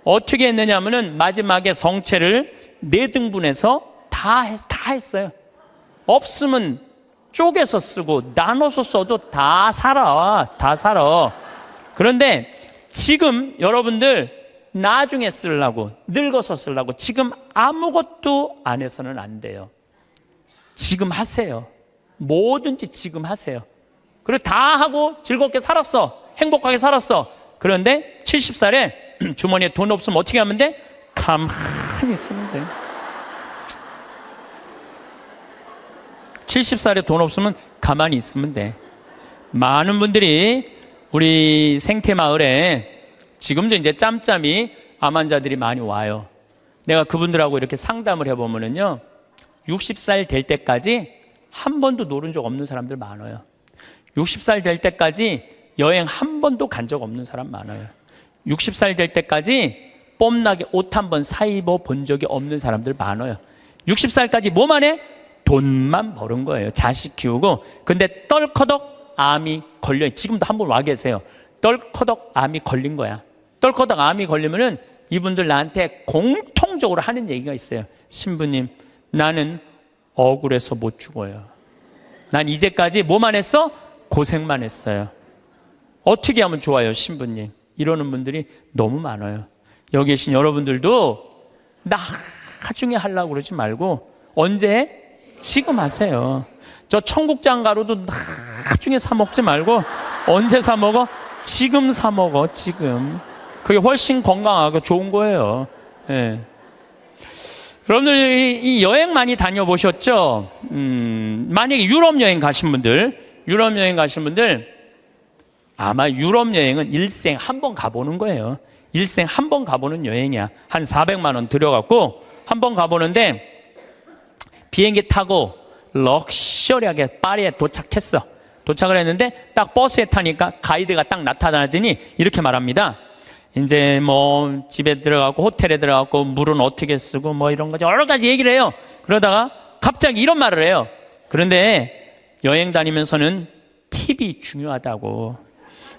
어떻게 했느냐 하면은 마지막에 성채를 4등분해서 다 했어요. 없으면 쪼개서 쓰고 나눠서 써도 다 살아. 그런데 지금 여러분들 나중에 쓰려고 늙어서 쓰려고 지금 아무것도 안 해서는 안 돼요. 지금 하세요. 뭐든지 지금 하세요. 그리고 다 하고 즐겁게 살았어. 행복하게 살았어. 그런데 70살에 주머니에 돈 없으면 어떻게 하면 돼? 가만히 있으면 돼. 70살에 돈 없으면 가만히 있으면 돼. 많은 분들이 우리 생태마을에 지금도 이제 짬짬이 암 환자들이 많이 와요. 내가 그분들하고 이렇게 상담을 해보면은요, 60살 될 때까지 한 번도 노른 적 없는 사람들 많아요. 60살 될 때까지 여행 한 번도 간 적 없는 사람 많아요. 60살 될 때까지 뽐나게 옷 한 번 사 입어 본 적이 없는 사람들 많아요. 60살까지 뭐만 해? 돈만 버는 거예요. 자식 키우고. 근데 떨커덕 암이 걸려. 지금도 한 번 와 계세요. 떨커덕 암이 걸린 거야. 떨커덕 암이 걸리면은 이분들 나한테 공통적으로 하는 얘기가 있어요. 신부님, 나는 억울해서 못 죽어요. 난 이제까지 뭐만 했어? 고생만 했어요. 어떻게 하면 좋아요, 신부님? 이러는 분들이 너무 많아요. 여기 계신 여러분들도 나중에 하려고 그러지 말고 언제? 지금 하세요. 저 청국장 가루도 나중에 사 먹지 말고 언제 사 먹어? 지금 사 먹어. 지금. 그게 훨씬 건강하고 좋은 거예요. 예. 여러분들 이 여행 많이 다녀보셨죠? 만약에 유럽 여행 가신 분들 아마 유럽 여행은 일생 한 번 가보는 거예요. 일생 한 번 가보는 여행이야. 한 400만 원 들여갖고 한 번 가보는데 비행기 타고 럭셔리하게 파리에 도착했어. 도착을 했는데 딱 버스에 타니까 가이드가 딱 나타나더니 이렇게 말합니다. 이제 뭐 집에 들어가고 호텔에 들어가고 물은 어떻게 쓰고 뭐 이런 거죠. 여러 가지 얘기를 해요. 그러다가 갑자기 이런 말을 해요. 그런데 여행 다니면서는 팁이 중요하다고.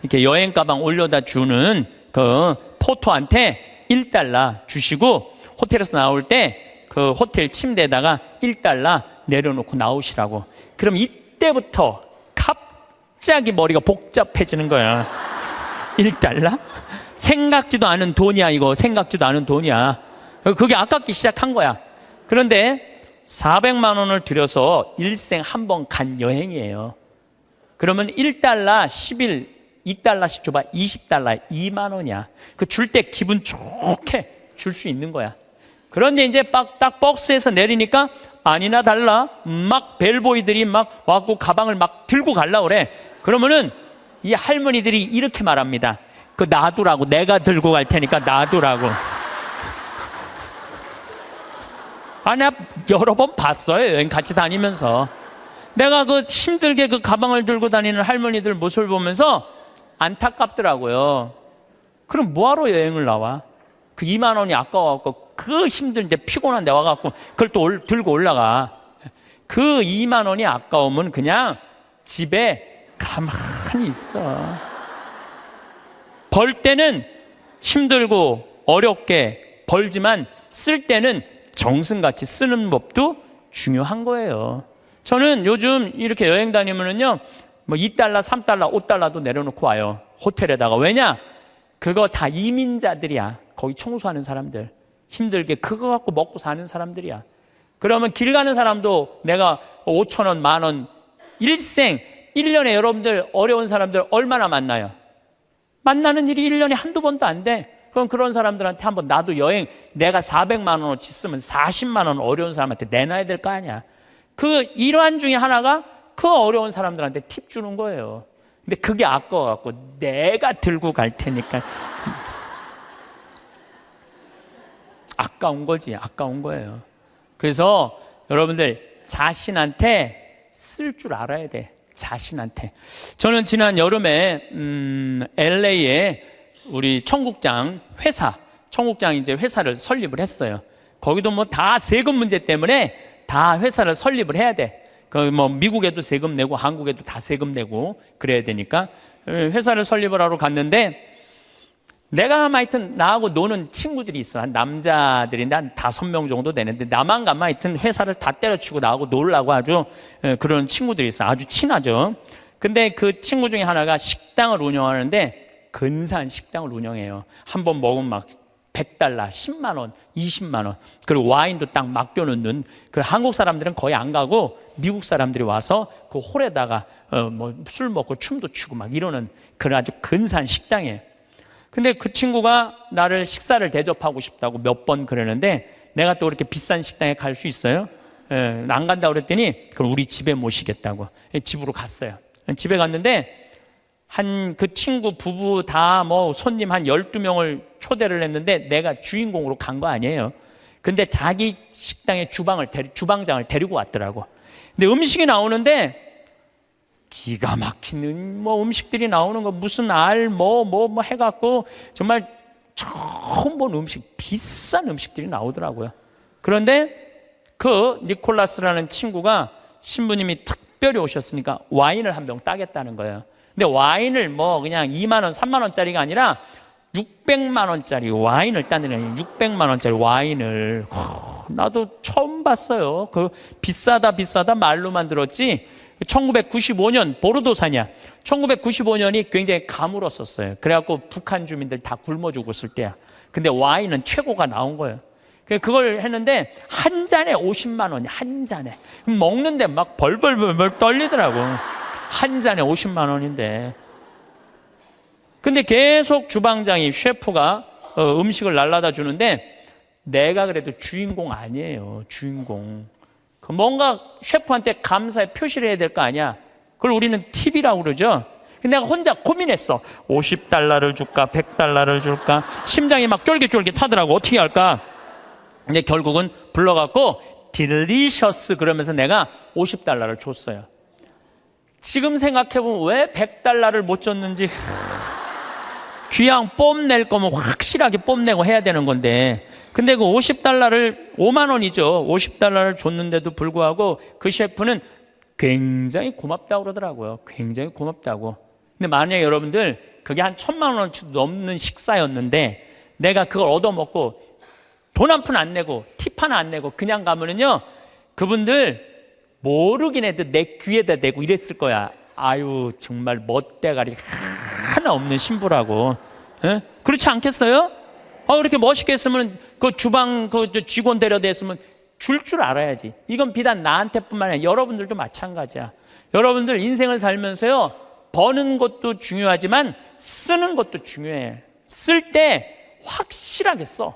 이렇게 여행 가방 올려다 주는 그 포토한테 $1 주시고 호텔에서 나올 때 그 호텔 침대에다가 $1 내려놓고 나오시라고. 그럼 이때부터 갑자기 머리가 복잡해지는 거야. $1? 생각지도 않은 돈이야. 이거 생각지도 않은 돈이야. 그게 아깝기 시작한 거야. 그런데 400만 원을 들여서 일생 한 번 간 여행이에요. 그러면 $1, 10일 $2씩 줘봐. $20, 2만 원이야. 그 줄 때 기분 좋게 줄 수 있는 거야. 그런데 이제 딱 버스에서 내리니까 아니나 달라 막 벨보이들이 막 와갖고 가방을 막 들고 갈라 그래. 그러면은 이 할머니들이 이렇게 말합니다. 그 놔두라고, 내가 들고 갈 테니까 놔두라고. 내가 여러 번 봤어요. 여행 같이 다니면서. 내가 그 힘들게 그 가방을 들고 다니는 할머니들 모습을 보면서 안타깝더라고요. 그럼 뭐하러 여행을 나와? 그 2만 원이 아까워갖고 그 힘든데 피곤한데 와갖고 그걸 또 들고 올라가. 그 2만 원이 아까우면 그냥 집에 가만히 있어. 벌 때는 힘들고 어렵게 벌지만 쓸 때는 정승같이 쓰는 법도 중요한 거예요. 저는 요즘 이렇게 여행 다니면은요, 뭐 2달러, 3달러, 5달러도 내려놓고 와요. 호텔에다가. 왜냐? 그거 다 이민자들이야. 거기 청소하는 사람들. 힘들게 그거 갖고 먹고 사는 사람들이야. 그러면 길 가는 사람도 내가 5천 원, 만 원, 일생, 1년에 여러분들 어려운 사람들 얼마나 만나요? 만나는 일이 1년에 한두 번도 안 돼. 그럼 그런 사람들한테 한번 나도 여행 내가 400만 원어치 쓰면 40만 원 어려운 사람한테 내놔야 될 거 아니야. 그 일환 중에 하나가 그 어려운 사람들한테 팁 주는 거예요. 근데 그게 아까워갖고 내가 들고 갈 테니까. 아까운 거지. 아까운 거예요. 그래서 여러분들 자신한테 쓸 줄 알아야 돼. 자신한테. 저는 지난 여름에 LA에 우리 청국장 이제 회사를 설립을 했어요. 거기도 뭐 다 세금 문제 때문에 다 회사를 설립을 해야 돼. 그 뭐 미국에도 세금 내고 한국에도 다 세금 내고 그래야 되니까 회사를 설립을 하러 갔는데, 내가 하여튼 나하고 노는 친구들이 있어. 한 남자들인데 한 5명 정도 되는데, 나만 가면 하여튼 회사를 다 때려치고 나하고 놀라고 아주 그런 친구들이 있어. 아주 친하죠. 근데 그 친구 중에 하나가 식당을 운영하는데 근사한 식당을 운영해요. 한 번 먹으면 막 $100, 10만 원, 20만 원. 그리고 와인도 딱 맡겨놓는. 그 한국 사람들은 거의 안 가고 미국 사람들이 와서 그 홀에다가 뭐 술 먹고 춤도 추고 막 이러는 그런 아주 근사한 식당이에요. 근데 그 친구가 나를 식사를 대접하고 싶다고 몇 번 그러는데, 내가 또 그렇게 비싼 식당에 갈 수 있어요? 안 간다고 그랬더니 그럼 우리 집에 모시겠다고. 집으로 갔어요. 집에 갔는데 그 친구 부부 다 뭐 손님 한 12명을 초대를 했는데 내가 주인공으로 간 거 아니에요. 근데 자기 식당의 주방장을 데리고 왔더라고. 근데 음식이 나오는데 기가 막히는 뭐 음식들이 나오는 거, 무슨 뭐 해갖고 정말 처음 본 음식, 비싼 음식들이 나오더라고요. 그런데 그 니콜라스라는 친구가 신부님이 특별히 오셨으니까 와인을 한 병 따겠다는 거예요. 근데 와인을 뭐 그냥 2만 원, 3만 원짜리가 아니라 600만 원짜리 와인을 따는, 600만 원짜리 와인을. 나도 처음 봤어요. 그 비싸다 말로만 들었지. 1995년 보르도산이야. 1995년이 굉장히 가물었었어요. 그래갖고 북한 주민들 다 굶어 죽었을 때야. 근데 와인은 최고가 나온 거예요. 그걸 했는데 한 잔에 50만 원이, 한 잔에. 먹는데 막 벌벌 떨리더라고. 한 잔에 50만 원인데. 근데 계속 주방장이, 셰프가 음식을 날라다 주는데 내가 그래도 주인공 아니에요. 주인공. 뭔가 셰프한테 감사의 표시를 해야 될 거 아니야. 그걸 우리는 팁이라고 그러죠. 근데 내가 혼자 고민했어. 50달러를 줄까 100달러를 줄까. 심장이 막 쫄깃쫄깃 하더라고. 어떻게 할까. 근데 결국은 불러갖고 딜리셔스 그러면서 내가 50달러를 줬어요. 지금 생각해보면 왜 100달러를 못 줬는지. 귀양 뽐낼 거면 확실하게 뽐내고 해야 되는 건데, 근데 그 50달러를 5만 원이죠. 50달러를 줬는데도 불구하고 그 셰프는 굉장히 고맙다고 그러더라고요. 굉장히 고맙다고. 근데 만약에 여러분들 그게 한 1,000만 원어치 넘는 식사였는데 내가 그걸 얻어먹고 돈 한 푼 안 내고 팁 하나 안 내고 그냥 가면은요, 그분들 모르긴 해도 내 귀에다 대고 이랬을 거야. 아유 정말 멋대가리 하나 없는 신부라고. 에? 그렇지 않겠어요? 그렇게 멋있게 했으면 그 주방 그 직원 데려다 했으면 줄 알아야지. 이건 비단 나한테뿐만 아니라 여러분들도 마찬가지야. 여러분들 인생을 살면서요, 버는 것도 중요하지만 쓰는 것도 중요해. 쓸 때 확실하게 써.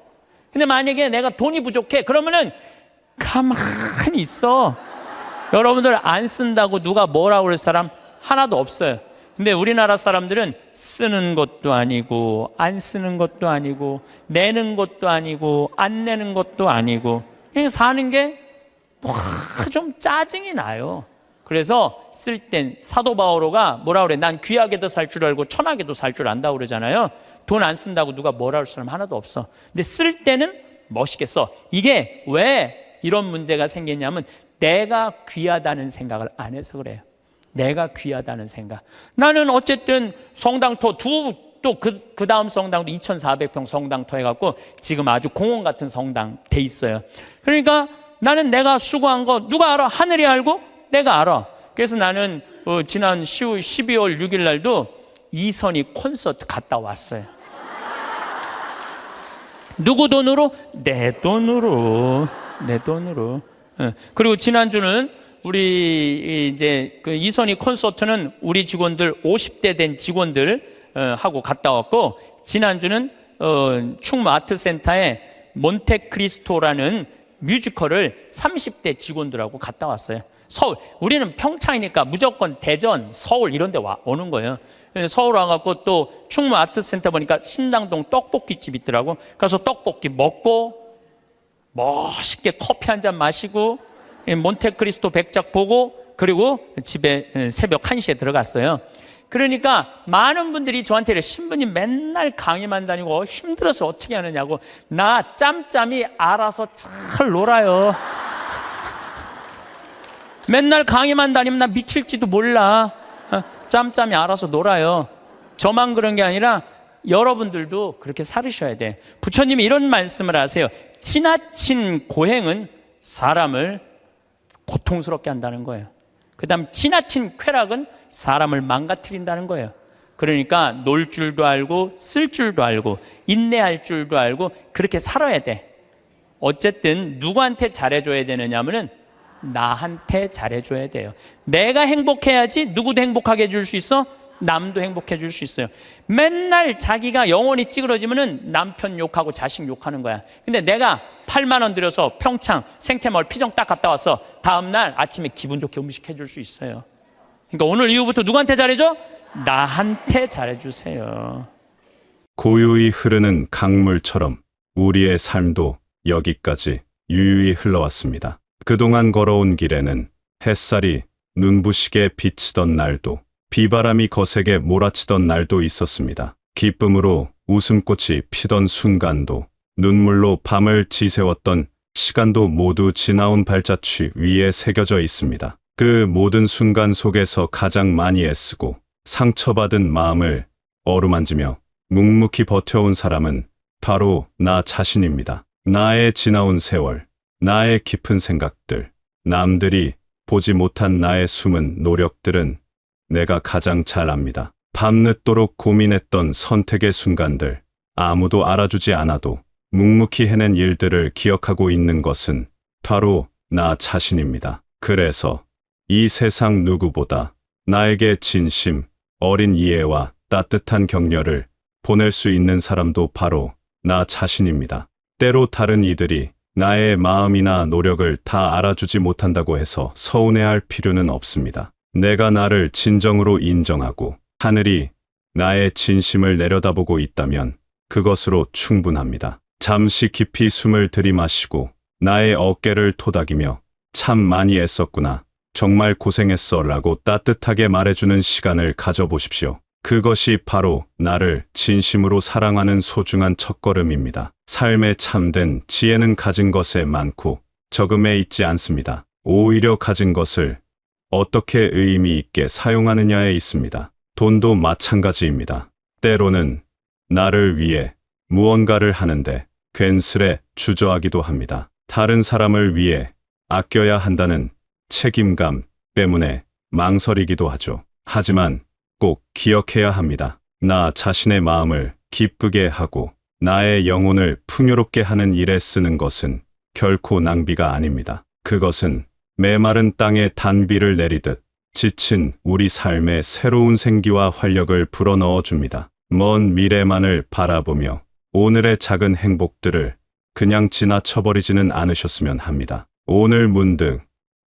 근데 만약에 내가 돈이 부족해, 그러면은 가만히 있어. 여러분들 안 쓴다고 누가 뭐라고 그럴 사람 하나도 없어요. 근데 우리나라 사람들은 쓰는 것도 아니고 안 쓰는 것도 아니고 내는 것도 아니고 안 내는 것도 아니고 그냥 사는 게 좀 짜증이 나요. 그래서 쓸 땐 사도 바오로가 뭐라 그래? 난 귀하게도 살 줄 알고 천하게도 살 줄 안다고 그러잖아요. 돈 안 쓴다고 누가 뭐라 할 사람 하나도 없어. 근데 쓸 때는 멋있게 써. 이게 왜 이런 문제가 생겼냐면 내가 귀하다는 생각을 안 해서 그래요. 내가 귀하다는 생각. 나는 어쨌든 성당터 또 그 다음 성당도 2,400평 성당터 해갖고 지금 아주 공원 같은 성당 돼 있어요. 그러니까 나는 내가 수고한 거 누가 알아? 하늘이 알고 내가 알아. 그래서 나는 지난 12월 6일 날도 이선희 콘서트 갔다 왔어요. 누구 돈으로? 내 돈으로. 내 돈으로. 그리고 지난주는 우리 이제 그 이선희 콘서트는 우리 직원들 50대 된 직원들 하고 갔다 왔고, 지난주는 충무 아트센터에 몬테크리스토라는 뮤지컬을 30대 직원들하고 갔다 왔어요. 서울, 우리는 평창이니까 무조건 대전, 서울 이런 데 오는 거예요. 서울 와갖고 또 충무 아트센터 보니까 신당동 떡볶이집 있더라고. 그래서 떡볶이 먹고 멋있게 커피 한 잔 마시고 몬테크리스토 백작 보고 그리고 집에 새벽 1시에 들어갔어요. 그러니까 많은 분들이 저한테 신부님 맨날 강의만 다니고 힘들어서 어떻게 하느냐고. 나 짬짬이 알아서 잘 놀아요. 맨날 강의만 다니면 나 미칠지도 몰라. 짬짬이 알아서 놀아요. 저만 그런 게 아니라 여러분들도 그렇게 살으셔야 돼. 부처님이 이런 말씀을 하세요. 지나친 고행은 사람을 고통스럽게 한다는 거예요. 그 다음 지나친 쾌락은 사람을 망가뜨린다는 거예요. 그러니까 놀 줄도 알고 쓸 줄도 알고 인내할 줄도 알고 그렇게 살아야 돼. 어쨌든 누구한테 잘해줘야 되느냐면은 나한테 잘해줘야 돼요. 내가 행복해야지 누구도 행복하게 해줄 수 있어? 남도 행복해 줄 수 있어요. 맨날 자기가 영혼이 찌그러지면은 남편 욕하고 자식 욕하는 거야. 근데 내가 8만 원 들여서 평창 생태마을 피정 딱 갔다 와서 다음날 아침에 기분 좋게 음식 해줄 수 있어요. 그러니까 오늘 이후부터 누구한테 잘해줘? 나한테 잘해주세요. 고요히 흐르는 강물처럼 우리의 삶도 여기까지 유유히 흘러왔습니다. 그동안 걸어온 길에는 햇살이 눈부시게 비치던 날도 비바람이 거세게 몰아치던 날도 있었습니다. 기쁨으로 웃음꽃이 피던 순간도 눈물로 밤을 지새웠던 시간도 모두 지나온 발자취 위에 새겨져 있습니다. 그 모든 순간 속에서 가장 많이 애쓰고 상처받은 마음을 어루만지며 묵묵히 버텨온 사람은 바로 나 자신입니다. 나의 지나온 세월, 나의 깊은 생각들, 남들이 보지 못한 나의 숨은 노력들은 내가 가장 잘 압니다. 밤늦도록 고민했던 선택의 순간들, 아무도 알아주지 않아도 묵묵히 해낸 일들을 기억하고 있는 것은 바로 나 자신입니다. 그래서 이 세상 누구보다 나에게 진심, 어린 이해와 따뜻한 격려를 보낼 수 있는 사람도 바로 나 자신입니다. 때로 다른 이들이 나의 마음이나 노력을 다 알아주지 못한다고 해서 서운해할 필요는 없습니다. 내가 나를 진정으로 인정하고 하늘이 나의 진심을 내려다보고 있다면 그것으로 충분합니다. 잠시 깊이 숨을 들이마시고 나의 어깨를 토닥이며 참 많이 애썼구나, 정말 고생했어 라고 따뜻하게 말해주는 시간을 가져보십시오. 그것이 바로 나를 진심으로 사랑하는 소중한 첫걸음입니다. 삶의 참된 지혜는 가진 것에 많고 적음에 있지 않습니다. 오히려 가진 것을 어떻게 의미 있게 사용하느냐에 있습니다. 돈도 마찬가지입니다. 때로는 나를 위해 무언가를 하는데 괜스레 주저하기도 합니다. 다른 사람을 위해 아껴야 한다는 책임감 때문에 망설이기도 하죠. 하지만 꼭 기억해야 합니다. 나 자신의 마음을 기쁘게 하고 나의 영혼을 풍요롭게 하는 일에 쓰는 것은 결코 낭비가 아닙니다. 그것은 메마른 땅에 단비를 내리듯 지친 우리 삶에 새로운 생기와 활력을 불어넣어 줍니다. 먼 미래만을 바라보며 오늘의 작은 행복들을 그냥 지나쳐버리지는 않으셨으면 합니다. 오늘 문득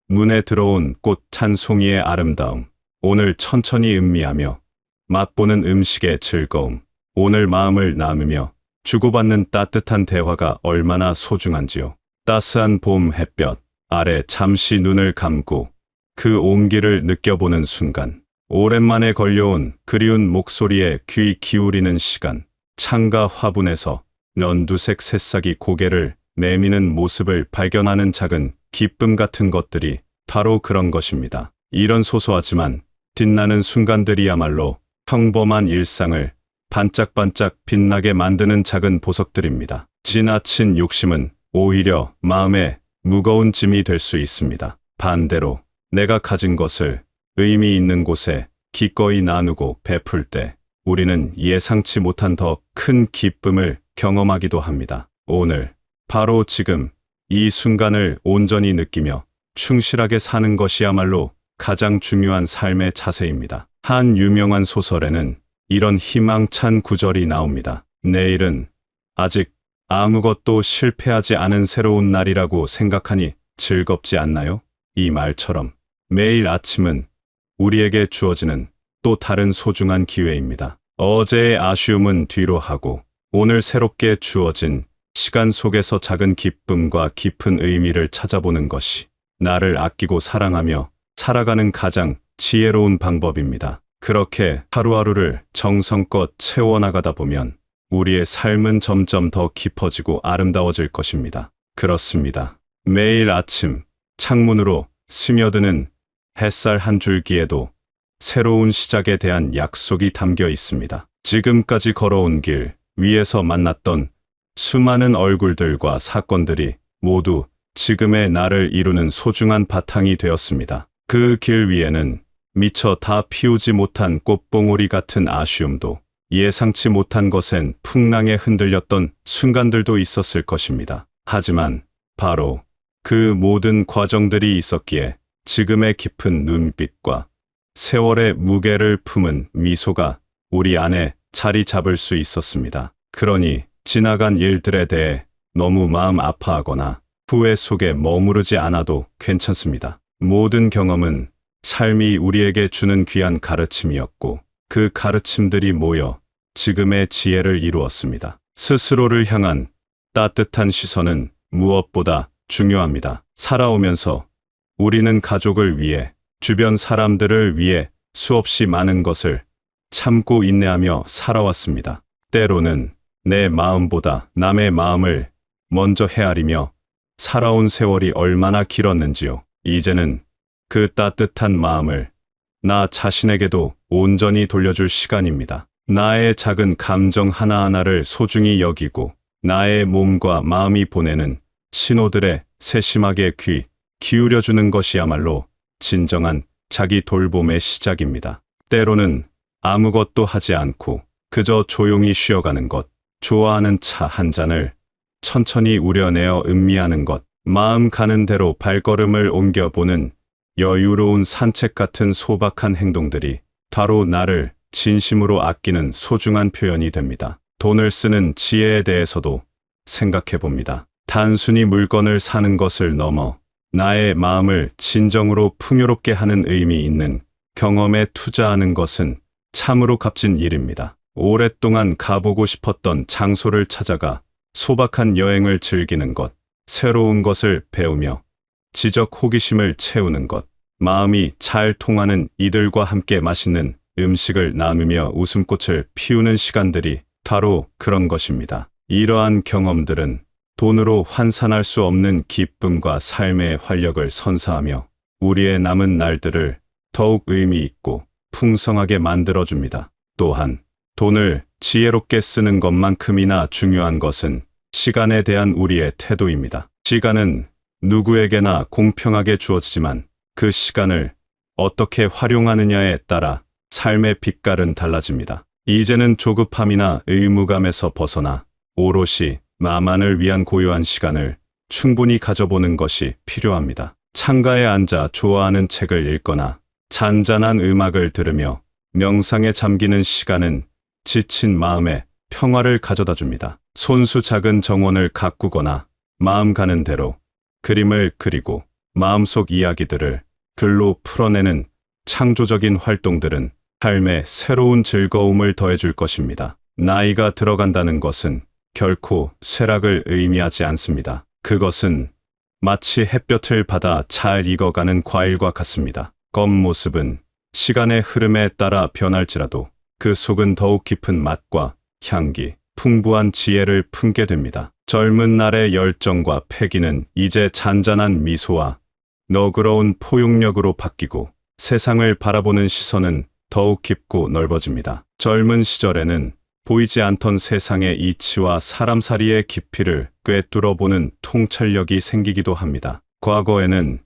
눈에 들어온 꽃 한 송이의 아름다움, 오늘 천천히 음미하며 맛보는 음식의 즐거움, 오늘 마음을 나누며 주고받는 따뜻한 대화가 얼마나 소중한지요. 따스한 봄 햇볕 아래 잠시 눈을 감고 그 온기를 느껴보는 순간, 오랜만에 걸려온 그리운 목소리에 귀 기울이는 시간, 창가 화분에서 연두색 새싹이 고개를 내미는 모습을 발견하는 작은 기쁨 같은 것들이 바로 그런 것입니다. 이런 소소하지만 빛나는 순간들이야말로 평범한 일상을 반짝반짝 빛나게 만드는 작은 보석들입니다. 지나친 욕심은 오히려 마음에 무거운 짐이 될 수 있습니다. 반대로 내가 가진 것을 의미 있는 곳에 기꺼이 나누고 베풀 때 우리는 예상치 못한 더 큰 기쁨을 경험하기도 합니다. 오늘, 바로 지금, 이 순간을 온전히 느끼며 충실하게 사는 것이야말로 가장 중요한 삶의 자세입니다. 한 유명한 소설에는 이런 희망찬 구절이 나옵니다. 내일은 아직 아무것도 실패하지 않은 새로운 날이라고 생각하니 즐겁지 않나요? 이 말처럼 매일 아침은 우리에게 주어지는 또 다른 소중한 기회입니다. 어제의 아쉬움은 뒤로 하고 오늘 새롭게 주어진 시간 속에서 작은 기쁨과 깊은 의미를 찾아보는 것이 나를 아끼고 사랑하며 살아가는 가장 지혜로운 방법입니다. 그렇게 하루하루를 정성껏 채워나가다 보면 우리의 삶은 점점 더 깊어지고 아름다워질 것입니다. 그렇습니다. 매일 아침 창문으로 스며드는 햇살 한 줄기에도 새로운 시작에 대한 약속이 담겨 있습니다. 지금까지 걸어온 길 위에서 만났던 수많은 얼굴들과 사건들이 모두 지금의 나를 이루는 소중한 바탕이 되었습니다. 그 길 위에는 미처 다 피우지 못한 꽃봉오리 같은 아쉬움도, 예상치 못한 것엔 풍랑에 흔들렸던 순간들도 있었을 것입니다. 하지만 바로 그 모든 과정들이 있었기에 지금의 깊은 눈빛과 세월의 무게를 품은 미소가 우리 안에 자리 잡을 수 있었습니다. 그러니 지나간 일들에 대해 너무 마음 아파하거나 후회 속에 머무르지 않아도 괜찮습니다. 모든 경험은 삶이 우리에게 주는 귀한 가르침이었고 그 가르침들이 모여 지금의 지혜를 이루었습니다. 스스로를 향한 따뜻한 시선은 무엇보다 중요합니다. 살아오면서 우리는 가족을 위해, 주변 사람들을 위해 수없이 많은 것을 참고 인내하며 살아왔습니다. 때로는 내 마음보다 남의 마음을 먼저 헤아리며 살아온 세월이 얼마나 길었는지요. 이제는 그 따뜻한 마음을 나 자신에게도 온전히 돌려줄 시간입니다. 나의 작은 감정 하나하나를 소중히 여기고 나의 몸과 마음이 보내는 신호들에 세심하게 귀 기울여주는 것이야말로 진정한 자기 돌봄의 시작입니다. 때로는 아무것도 하지 않고 그저 조용히 쉬어가는 것, 좋아하는 차 한 잔을 천천히 우려내어 음미하는 것, 마음 가는 대로 발걸음을 옮겨보는 여유로운 산책 같은 소박한 행동들이 바로 나를 진심으로 아끼는 소중한 표현이 됩니다. 돈을 쓰는 지혜에 대해서도 생각해 봅니다. 단순히 물건을 사는 것을 넘어 나의 마음을 진정으로 풍요롭게 하는 의미 있는 경험에 투자하는 것은 참으로 값진 일입니다. 오랫동안 가보고 싶었던 장소를 찾아가 소박한 여행을 즐기는 것, 새로운 것을 배우며 지적 호기심을 채우는 것, 마음이 잘 통하는 이들과 함께 맛있는 음식을 나누며 웃음꽃을 피우는 시간들이 바로 그런 것입니다. 이러한 경험들은 돈으로 환산할 수 없는 기쁨과 삶의 활력을 선사하며 우리의 남은 날들을 더욱 의미 있고 풍성하게 만들어줍니다. 또한 돈을 지혜롭게 쓰는 것만큼이나 중요한 것은 시간에 대한 우리의 태도입니다. 시간은 누구에게나 공평하게 주어지지만 그 시간을 어떻게 활용하느냐에 따라 삶의 빛깔은 달라집니다. 이제는 조급함이나 의무감에서 벗어나 오롯이 나만을 위한 고요한 시간을 충분히 가져보는 것이 필요합니다. 창가에 앉아 좋아하는 책을 읽거나 잔잔한 음악을 들으며 명상에 잠기는 시간은 지친 마음에 평화를 가져다 줍니다. 손수 작은 정원을 가꾸거나 마음 가는 대로 그림을 그리고 마음속 이야기들을 글로 풀어내는 창조적인 활동들은 삶에 새로운 즐거움을 더해줄 것입니다. 나이가 들어간다는 것은 결코 쇠락을 의미하지 않습니다. 그것은 마치 햇볕을 받아 잘 익어가는 과일과 같습니다. 겉모습은 시간의 흐름에 따라 변할지라도 그 속은 더욱 깊은 맛과 향기, 풍부한 지혜를 품게 됩니다. 젊은 날의 열정과 패기는 이제 잔잔한 미소와 너그러운 포용력으로 바뀌고 세상을 바라보는 시선은 더욱 깊고 넓어집니다. 젊은 시절에는 보이지 않던 세상의 이치와 사람살이의 깊이를 꿰뚫어보는 통찰력이 생기기도 합니다. 과거에는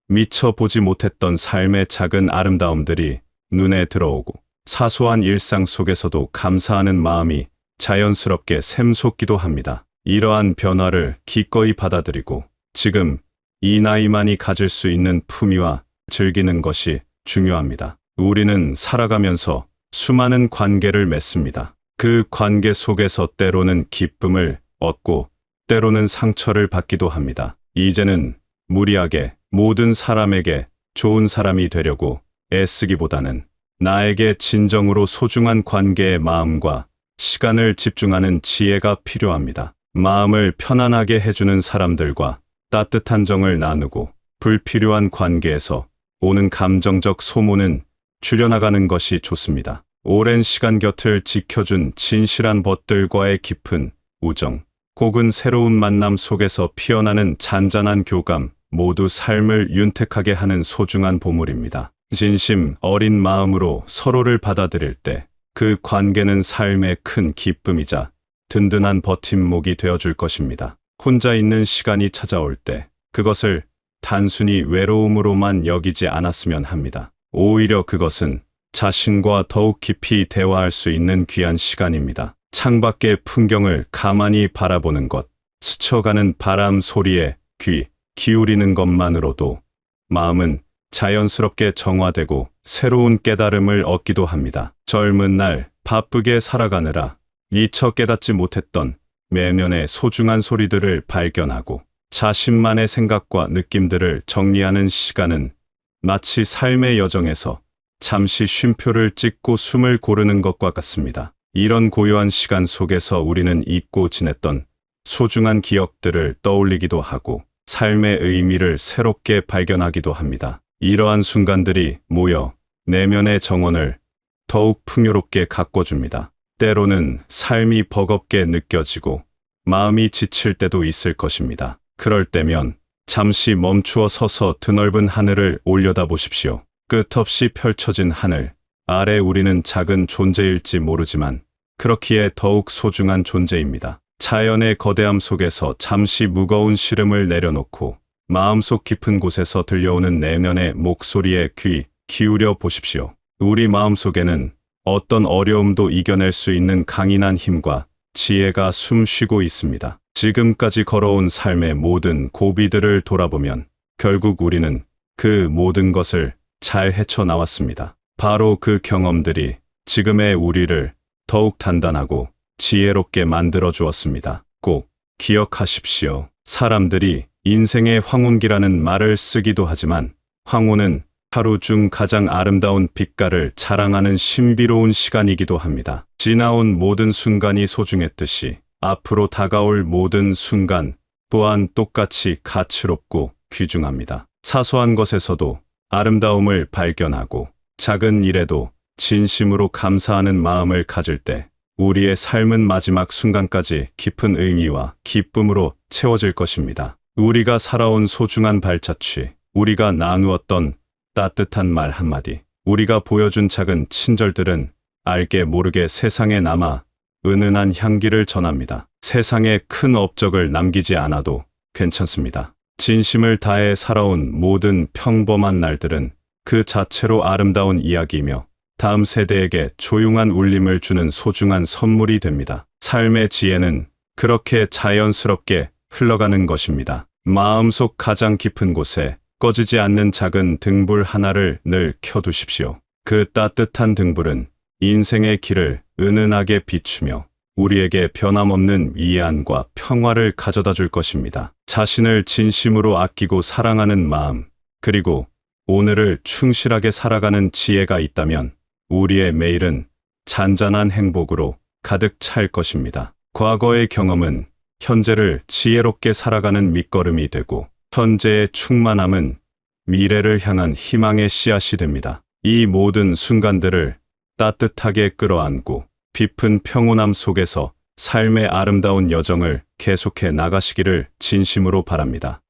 미처 보지 못했던 삶의 작은 아름다움들이 눈에 들어오고 사소한 일상 속에서도 감사하는 마음이 자연스럽게 샘솟기도 합니다. 이러한 변화를 기꺼이 받아들이고 지금 이 나이만이 가질 수 있는 품위와 즐기는 것이 중요합니다. 우리는 살아가면서 수많은 관계를 맺습니다. 그 관계 속에서 때로는 기쁨을 얻고 때로는 상처를 받기도 합니다. 이제는 무리하게 모든 사람에게 좋은 사람이 되려고 애쓰기보다는 나에게 진정으로 소중한 관계의 마음과 시간을 집중하는 지혜가 필요합니다. 마음을 편안하게 해주는 사람들과 따뜻한 정을 나누고 불필요한 관계에서 오는 감정적 소모는 줄여나가는 것이 좋습니다. 오랜 시간 곁을 지켜준 진실한 벗들과의 깊은 우정, 혹은 새로운 만남 속에서 피어나는 잔잔한 교감, 모두 삶을 윤택하게 하는 소중한 보물입니다. 진심 어린 마음으로 서로를 받아들일 때 그 관계는 삶의 큰 기쁨이자 든든한 버팀목이 되어줄 것입니다. 혼자 있는 시간이 찾아올 때 그것을 단순히 외로움으로만 여기지 않았으면 합니다. 오히려 그것은 자신과 더욱 깊이 대화할 수 있는 귀한 시간입니다. 창밖의 풍경을 가만히 바라보는 것, 스쳐가는 바람 소리에 귀 기울이는 것만으로도 마음은 자연스럽게 정화되고 새로운 깨달음을 얻기도 합니다. 젊은 날 바쁘게 살아가느라 미처 깨닫지 못했던 내면의 소중한 소리들을 발견하고 자신만의 생각과 느낌들을 정리하는 시간은 마치 삶의 여정에서 잠시 쉼표를 찍고 숨을 고르는 것과 같습니다. 이런 고요한 시간 속에서 우리는 잊고 지냈던 소중한 기억들을 떠올리기도 하고 삶의 의미를 새롭게 발견하기도 합니다. 이러한 순간들이 모여 내면의 정원을 더욱 풍요롭게 가꿔줍니다. 때로는 삶이 버겁게 느껴지고 마음이 지칠 때도 있을 것입니다. 그럴 때면 잠시 멈추어 서서 드넓은 하늘을 올려다보십시오. 끝없이 펼쳐진 하늘 아래 우리는 작은 존재일지 모르지만 그렇기에 더욱 소중한 존재입니다. 자연의 거대함 속에서 잠시 무거운 시름을 내려놓고 마음속 깊은 곳에서 들려오는 내면의 목소리에 귀 기울여 보십시오. 우리 마음속에는 어떤 어려움도 이겨낼 수 있는 강인한 힘과 지혜가 숨쉬고 있습니다. 지금까지 걸어온 삶의 모든 고비들을 돌아보면 결국 우리는 그 모든 것을 잘 헤쳐나왔습니다. 바로 그 경험들이 지금의 우리를 더욱 단단하고 지혜롭게 만들어 주었습니다. 꼭 기억하십시오. 사람들이 인생의 황혼기라는 말을 쓰기도 하지만 황혼은 하루 중 가장 아름다운 빛깔을 자랑하는 신비로운 시간이기도 합니다. 지나온 모든 순간이 소중했듯이 앞으로 다가올 모든 순간 또한 똑같이 가치롭고 귀중합니다. 사소한 것에서도 아름다움을 발견하고 작은 일에도 진심으로 감사하는 마음을 가질 때 우리의 삶은 마지막 순간까지 깊은 의미와 기쁨으로 채워질 것입니다. 우리가 살아온 소중한 발자취, 우리가 나누었던 따뜻한 말 한마디, 우리가 보여준 작은 친절들은 알게 모르게 세상에 남아 은은한 향기를 전합니다. 세상에 큰 업적을 남기지 않아도 괜찮습니다. 진심을 다해 살아온 모든 평범한 날들은 그 자체로 아름다운 이야기이며 다음 세대에게 조용한 울림을 주는 소중한 선물이 됩니다. 삶의 지혜는 그렇게 자연스럽게 흘러가는 것입니다. 마음속 가장 깊은 곳에 꺼지지 않는 작은 등불 하나를 늘 켜두십시오. 그 따뜻한 등불은 인생의 길을 은은하게 비추며 우리에게 변함없는 위안과 평화를 가져다 줄 것입니다. 자신을 진심으로 아끼고 사랑하는 마음, 그리고 오늘을 충실하게 살아가는 지혜가 있다면 우리의 매일은 잔잔한 행복으로 가득 찰 것입니다. 과거의 경험은 현재를 지혜롭게 살아가는 밑거름이 되고, 현재의 충만함은 미래를 향한 희망의 씨앗이 됩니다. 이 모든 순간들을 따뜻하게 끌어안고 깊은 평온함 속에서 삶의 아름다운 여정을 계속해 나가시기를 진심으로 바랍니다.